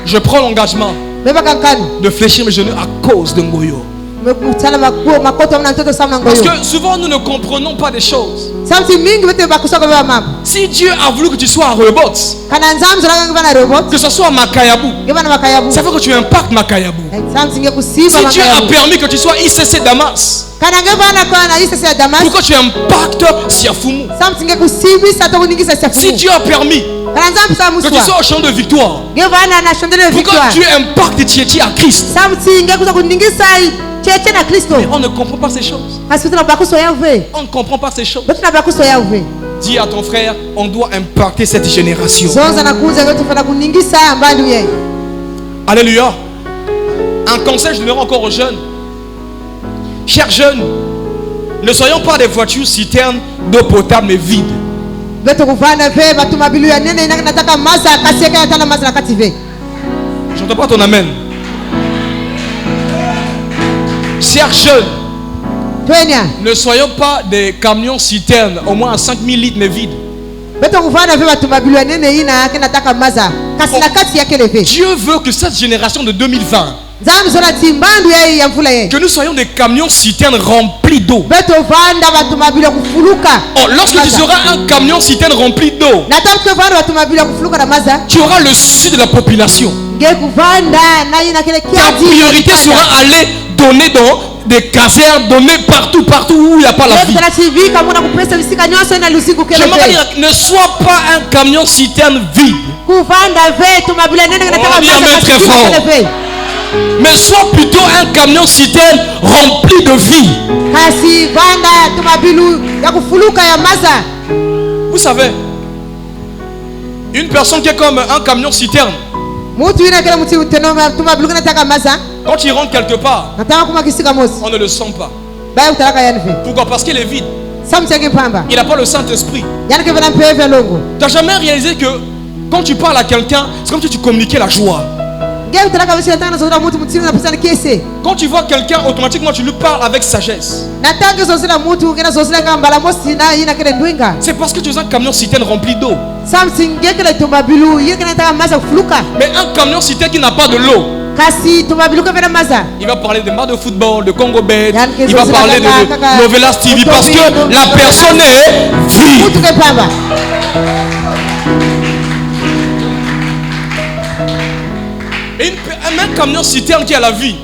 je prends l'engagement de fléchir mes genoux à cause de Ngoyo. Parce que souvent nous ne comprenons pas des choses. Si Dieu a voulu que tu sois à Rehoboth, que ce soit à Makayabou, ça veut que tu impactes Makayabou. Si Dieu a permis que tu sois ICC Damas, pourquoi tu impactes Siafumu? Si Dieu a permis que tu sois au champ de victoire, pourquoi tu impactes Tieti à Christ? Mais on ne comprend pas ces choses. On ne comprend pas ces choses. Dis à ton frère, on doit impacter cette génération. Alléluia. Un conseil, je donnerai encore aux jeunes. Chers jeunes, ne soyons pas des voitures citernes d'eau potable mais vides. J'entends pas ton amen. Chers jeunes, ne soyons pas des camions citernes au moins à 5000 litres mais vides. Dieu veut que cette génération de 2020, que nous soyons des camions citernes remplis d'eau. Oh, lorsque tu seras un camion citerne rempli d'eau, tu auras le souci de la population. Ta priorité sera aller donner dans des casernes, donner partout où il n'y a pas la vie. J'aimerais dire, ne sois pas un camion citerne vide. Oh, dis amen très fort. Mais sois plutôt un camion citerne rempli de vie. Vous savez, une personne qui est comme un camion citerne, quand il rentre quelque part, on ne le sent pas. Pourquoi? Parce qu'il est vide. Il n'a pas le Saint-Esprit. Tu n'as jamais réalisé que quand tu parles à quelqu'un, c'est comme si tu communiquais la joie. Quand tu vois quelqu'un, automatiquement tu lui parles avec sagesse. C'est parce que tu es un camion citerne rempli d'eau. Mais un camion citerne qui n'a pas de l'eau, il va parler de matchs de football, de Congo Bet, il va parler de Novelas TV parce que la personne est vide. Et un camion citerne qui a la vie,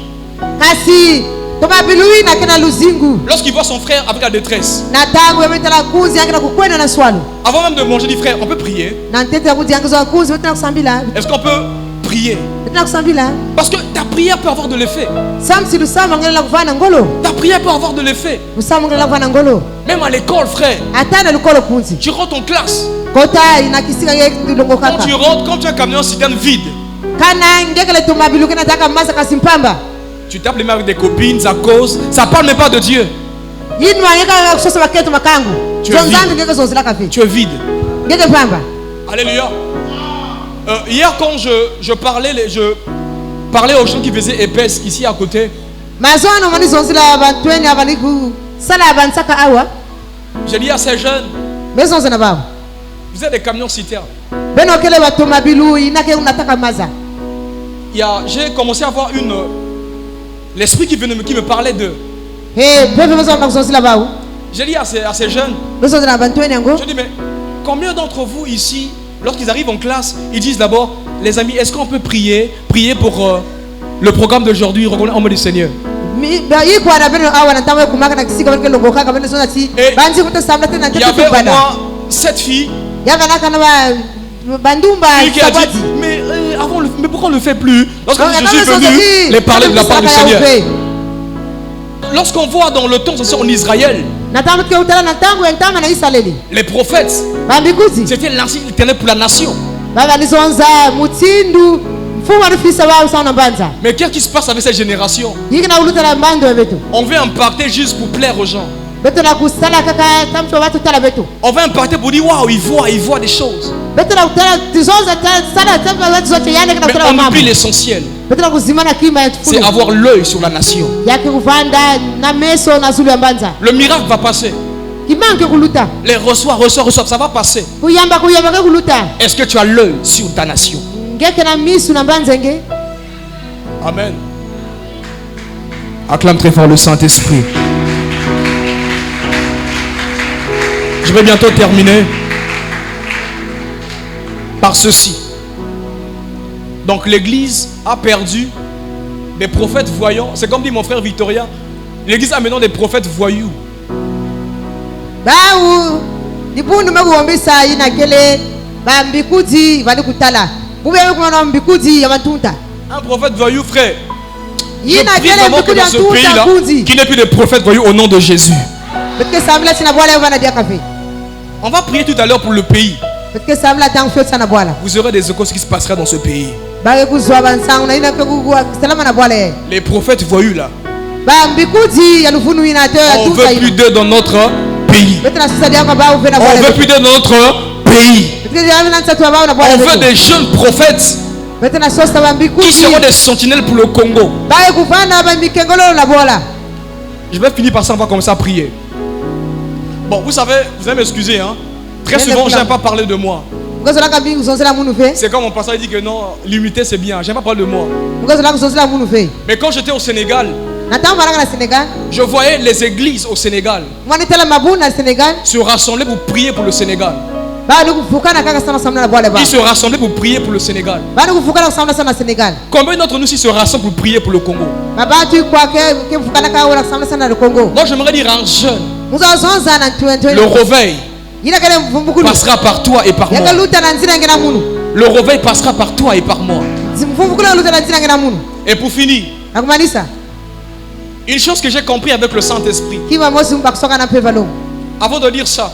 lorsqu'il voit son frère avec la détresse, avant même de manger, il dit frère, on peut prier. Est-ce qu'on peut prier? Parce que ta prière peut avoir de l'effet. Sam si lusama ngela kuvana ngolo. Ta prière peut avoir de l'effet. Lusama ngela kuvana ngolo. Même à l'école, frère. Atana lukolo punzi. Tu rentres en classe. Kota inakisika yeke longo Quand kaka. tu rentres, quand tu as un camion citerne vide, Kana ngekele tumabilu kena taka masa kasimpamba. tu tapes les mains avec des copines, ça cause. Ça parle même pas de Dieu. Yinwa ngeka kusosa baketu makangu. Tu es Zonzandu vide. ngeke zozila kafi. Tu es vide. Ngeke pamba. Alléluia. Hier, quand je parlais aux gens qui faisaient épaisse ici à côté, Mazono mani zozila bantweni abaliku. Sala bansaka awa. j'ai dit à ces jeunes, Bezonze na babo. vous êtes des camions citernes. Beno kele batumabilu inake unataka maza. J'ai commencé à avoir l'esprit qui me parlait d'eux. Hey, bebe bezonze na kuzozila babo. J'ai dit à ces jeunes, Bezonze na bantweni ngo. je dis, mais combien d'entre vous ici, lorsqu'ils arrivent en classe, ils disent d'abord, les amis, est-ce qu'on peut prier pour le programme d'aujourd'hui, reconnaître en mode du Seigneur? Il y avait au moins 7 filles qui a dit, mais pourquoi on ne le fait plus? Lorsque je suis venu les parler de la part du Seigneur. Lorsqu'on voit dans le temps en Israël, les prophètes, c'était l'ancien éternel pour la nation. Mais qu'est-ce qui se passe avec cette génération? On veut impacter juste pour plaire aux gens. On veut impacter pour dire waouh, il voit des choses. Mais on oublie l'essentiel. C'est avoir l'œil sur la nation. Le miracle va passer. Les reçois, ça va passer. Est-ce que tu as l'œil sur ta nation? Amen. Acclame très fort le Saint-Esprit. Je vais bientôt terminer par ceci. Donc l'église a perdu des prophètes voyants. C'est comme dit mon frère Victoria. L'église a maintenant des prophètes voyous. Un prophète voyou, frère. Je prie vraiment que dans ce pays-là, qu'il n'y ait plus de prophètes voyous au nom de Jésus. On va prier tout à l'heure pour le pays. Vous aurez des échos ce qui se passera dans ce pays. Les prophètes voyous là. On ne veut plus d'eux dans notre pays. On ne veut plus d'eux dans notre pays. On veut des jeunes prophètes qui seront des sentinelles pour le Congo. Je vais finir par ça, on va commencer à prier. Bon, vous savez, vous allez m'excuser, hein. Très souvent, je n'aime pas parler de moi. C'est comme mon pasteur dit que non, l'humilité c'est bien. J'aime pas parler de moi. Mais quand j'étais au Sénégal, je voyais les églises au Sénégal se rassembler pour prier pour le Sénégal. Ils se rassemblaient pour prier pour le Sénégal. Combien d'entre nous ici se rassemblent pour prier pour le Congo? Moi j'aimerais dire un jeune, le réveil passera par toi et par moi. Le réveil passera par toi et par moi. Et pour finir, une chose que j'ai compris avec le Saint-Esprit, avant de dire ça,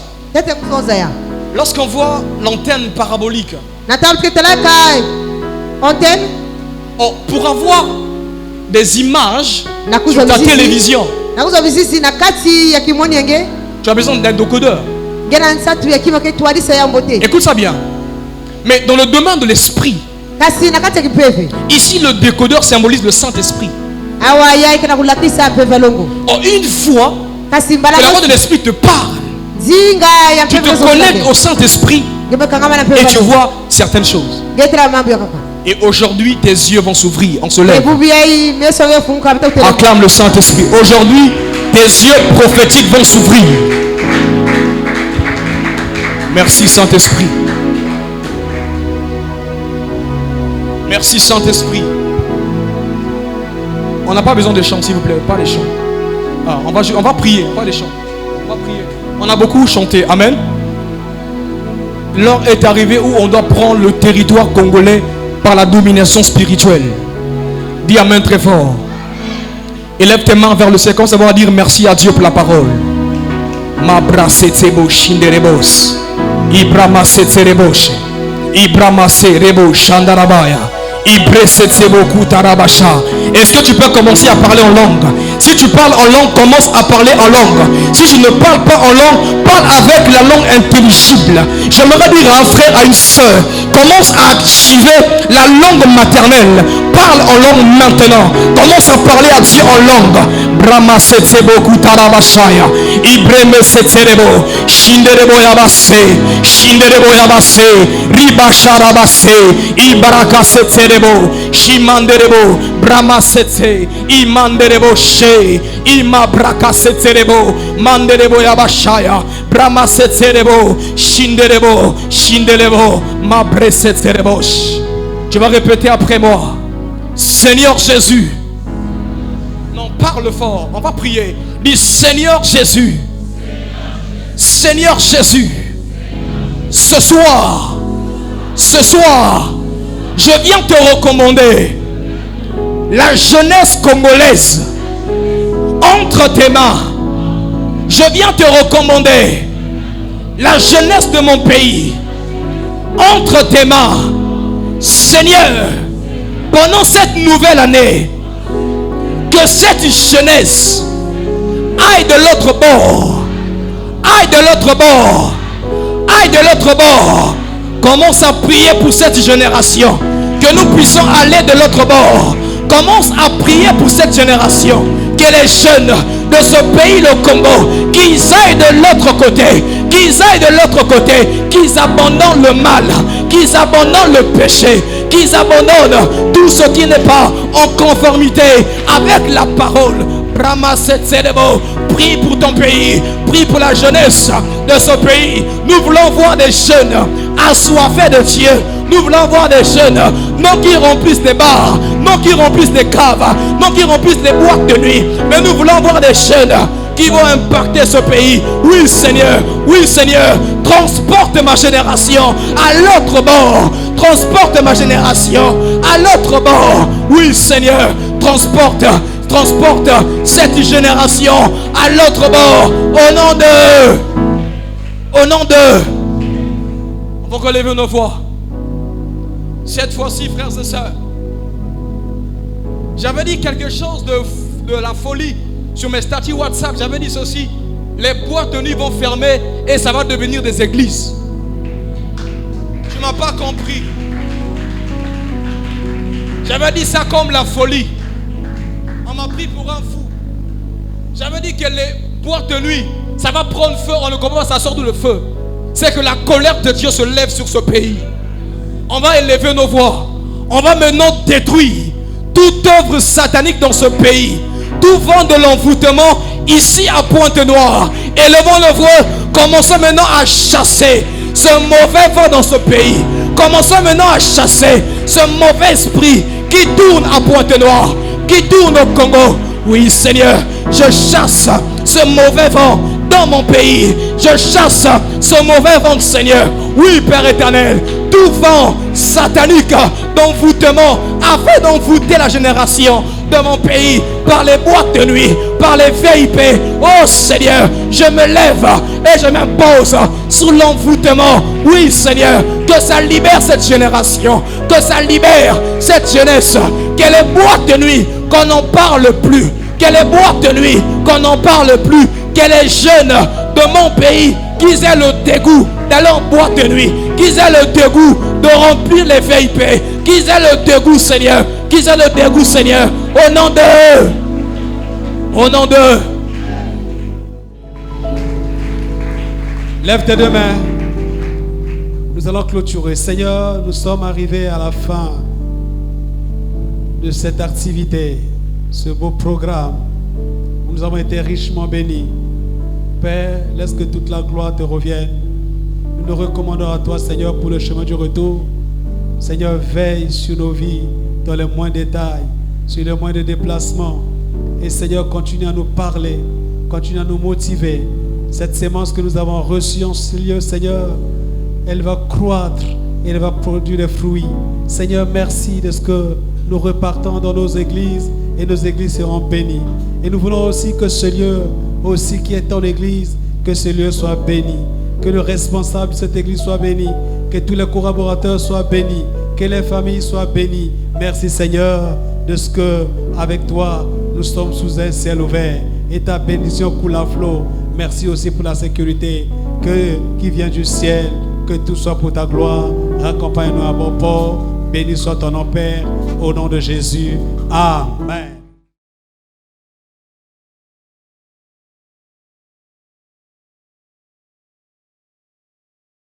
lorsqu'on voit l'antenne parabolique, pour avoir des images sur ta télévision, tu as besoin d'un décodeur. Écoute ça bien. Mais dans le domaine de l'esprit, ici le décodeur symbolise le Saint-Esprit. Une fois que la voix de l'esprit te parle, tu te connectes au Saint-Esprit et tu vois certaines choses. Et aujourd'hui, tes yeux vont s'ouvrir. On se lève. Acclame le Saint-Esprit. Aujourd'hui, tes yeux prophétiques vont s'ouvrir. Merci Saint-Esprit. Merci Saint-Esprit. On n'a pas besoin de chants, s'il vous plaît. Pas les chants. Ah, on va prier, pas les chants. On va prier. On a beaucoup chanté. Amen. L'heure est arrivée où on doit prendre le territoire congolais par la domination spirituelle. Dis amen très fort. Élève tes mains vers le ciel. Comme ça va dire merci à Dieu pour la parole. Ma brasetebo shinderebos. Ibrama setsereboshe. Ibrama serebo shandarabaya. Ibresetebo kutarabasha. Est-ce que tu peux commencer à parler en langue? Si tu parles en langue, commence à parler en langue. Si tu ne parles pas en langue, parle avec la langue intelligible. J'aimerais dire à un frère, à une soeur, commence à activer la langue maternelle. Parle en langue maintenant. Commence à parler à Dieu en langue. Brahma setsebo kutarabashaya. Ibreme setserebo. Shinderebo yabase. Shinderebo yabase. Ribasharabase. Ibaraka setserebo. Shimanderebo. Brahma setse. Imanderebo she. Imabraka setserebo. Manderebo yabashaya. Brahma setserebo. Shinderebo. Shinderebo. Mabre setserebo. Tu vas répéter après moi. Seigneur Jésus. Non, parle fort. On va prier. Dis Seigneur Jésus. Seigneur Jésus. Ce soir, je viens te recommander la jeunesse congolaise entre tes mains. Je viens te recommander la jeunesse de mon pays entre tes mains. Seigneur, pendant cette nouvelle année, que cette jeunesse aille de l'autre bord, aille de l'autre bord, aille de l'autre bord. Commence à prier pour cette génération, que nous puissions aller de l'autre bord. Commence à prier pour cette génération, que les jeunes de ce pays, le Congo, qu'ils aillent de l'autre côté, qu'ils aillent de l'autre côté, qu'ils abandonnent le mal, qu'ils abandonnent le péché, qu'ils abandonnent tout ce qui n'est pas en conformité avec la parole. Brahma Setserebo, prie pour ton pays, prie pour la jeunesse de ce pays. Nous voulons voir des jeunes assoiffés de Dieu. Nous voulons voir des jeunes, non qui remplissent des bars, non qui remplissent des caves, non qui remplissent des boîtes de nuit, mais nous voulons voir des jeunes qui vont impacter ce pays. Oui Seigneur, transporte ma génération à l'autre bord. Transporte ma génération à l'autre bord. Oui Seigneur, transporte cette génération à l'autre bord. Au nom de on va relever nos voix. Cette fois-ci, frères et sœurs, j'avais dit quelque chose de la folie sur mes statuts WhatsApp. J'avais dit ceci: les boîtes de nuit vont fermer et ça va devenir des églises. Tu n'as pas compris. J'avais dit ça comme la folie. On m'a pris pour un fou. J'avais dit que les boîtes de nuit, ça va prendre feu. On ne comprend pas, ça sort d'où le feu. C'est que la colère de Dieu se lève sur ce pays. On va élever nos voix. On va maintenant détruire toute œuvre satanique dans ce pays. Tout vent de l'envoûtement ici à Pointe-Noire. Élevons le voix. Commençons maintenant à chasser ce mauvais vent dans ce pays. Commençons maintenant à chasser ce mauvais esprit qui tourne à Pointe-Noire, qui tourne au Congo. Oui Seigneur, je chasse ce mauvais vent dans mon pays. Je chasse ce mauvais vent, Seigneur. Oui Père éternel, tout vent satanique d'envoûtement afin d'envoûter la génération de mon pays par les boîtes de nuit, par les VIP. Oh Seigneur, je me lève et je m'impose sous l'envoûtement. Oui Seigneur, que ça libère cette génération, que ça libère cette jeunesse. Que les boîtes de nuit, qu'on n'en parle plus. Que les boîtes de nuit, qu'on n'en parle plus. Que les jeunes de mon pays, qu'ils aient le dégoût d'aller en boîte de nuit, qu'ils aient le dégoût de remplir les VIP, qu'ils aient le dégoût Seigneur, qu'ils aient le dégoût Seigneur, au nom de Lève tes deux mains. Nous allons clôturer. Seigneur, nous sommes arrivés à la fin de cette activité, ce beau programme. Nous avons été richement bénis. Père, laisse que toute la gloire te revienne. Nous nous recommandons à toi, Seigneur, pour le chemin du retour. Seigneur, veille sur nos vies dans les moindres détails, sur les moindres déplacements. Et Seigneur, continue à nous parler, continue à nous motiver. Cette sémence que nous avons reçue en ce lieu, Seigneur, elle va croître et elle va produire des fruits. Seigneur, merci de ce que nous repartons dans nos églises et nos églises seront bénies. Et nous voulons aussi que ce lieu aussi qui est ton église, que ce lieu soit béni, que le responsable de cette église soit béni, que tous les collaborateurs soient bénis, que les familles soient bénies. Merci Seigneur de ce que avec toi nous sommes sous un ciel ouvert et ta bénédiction coule à flot. Merci aussi pour la sécurité qui vient du ciel. Que tout soit pour ta gloire. Raccompagne-nous à bon port. Béni soit ton nom Père. Au nom de Jésus. Amen.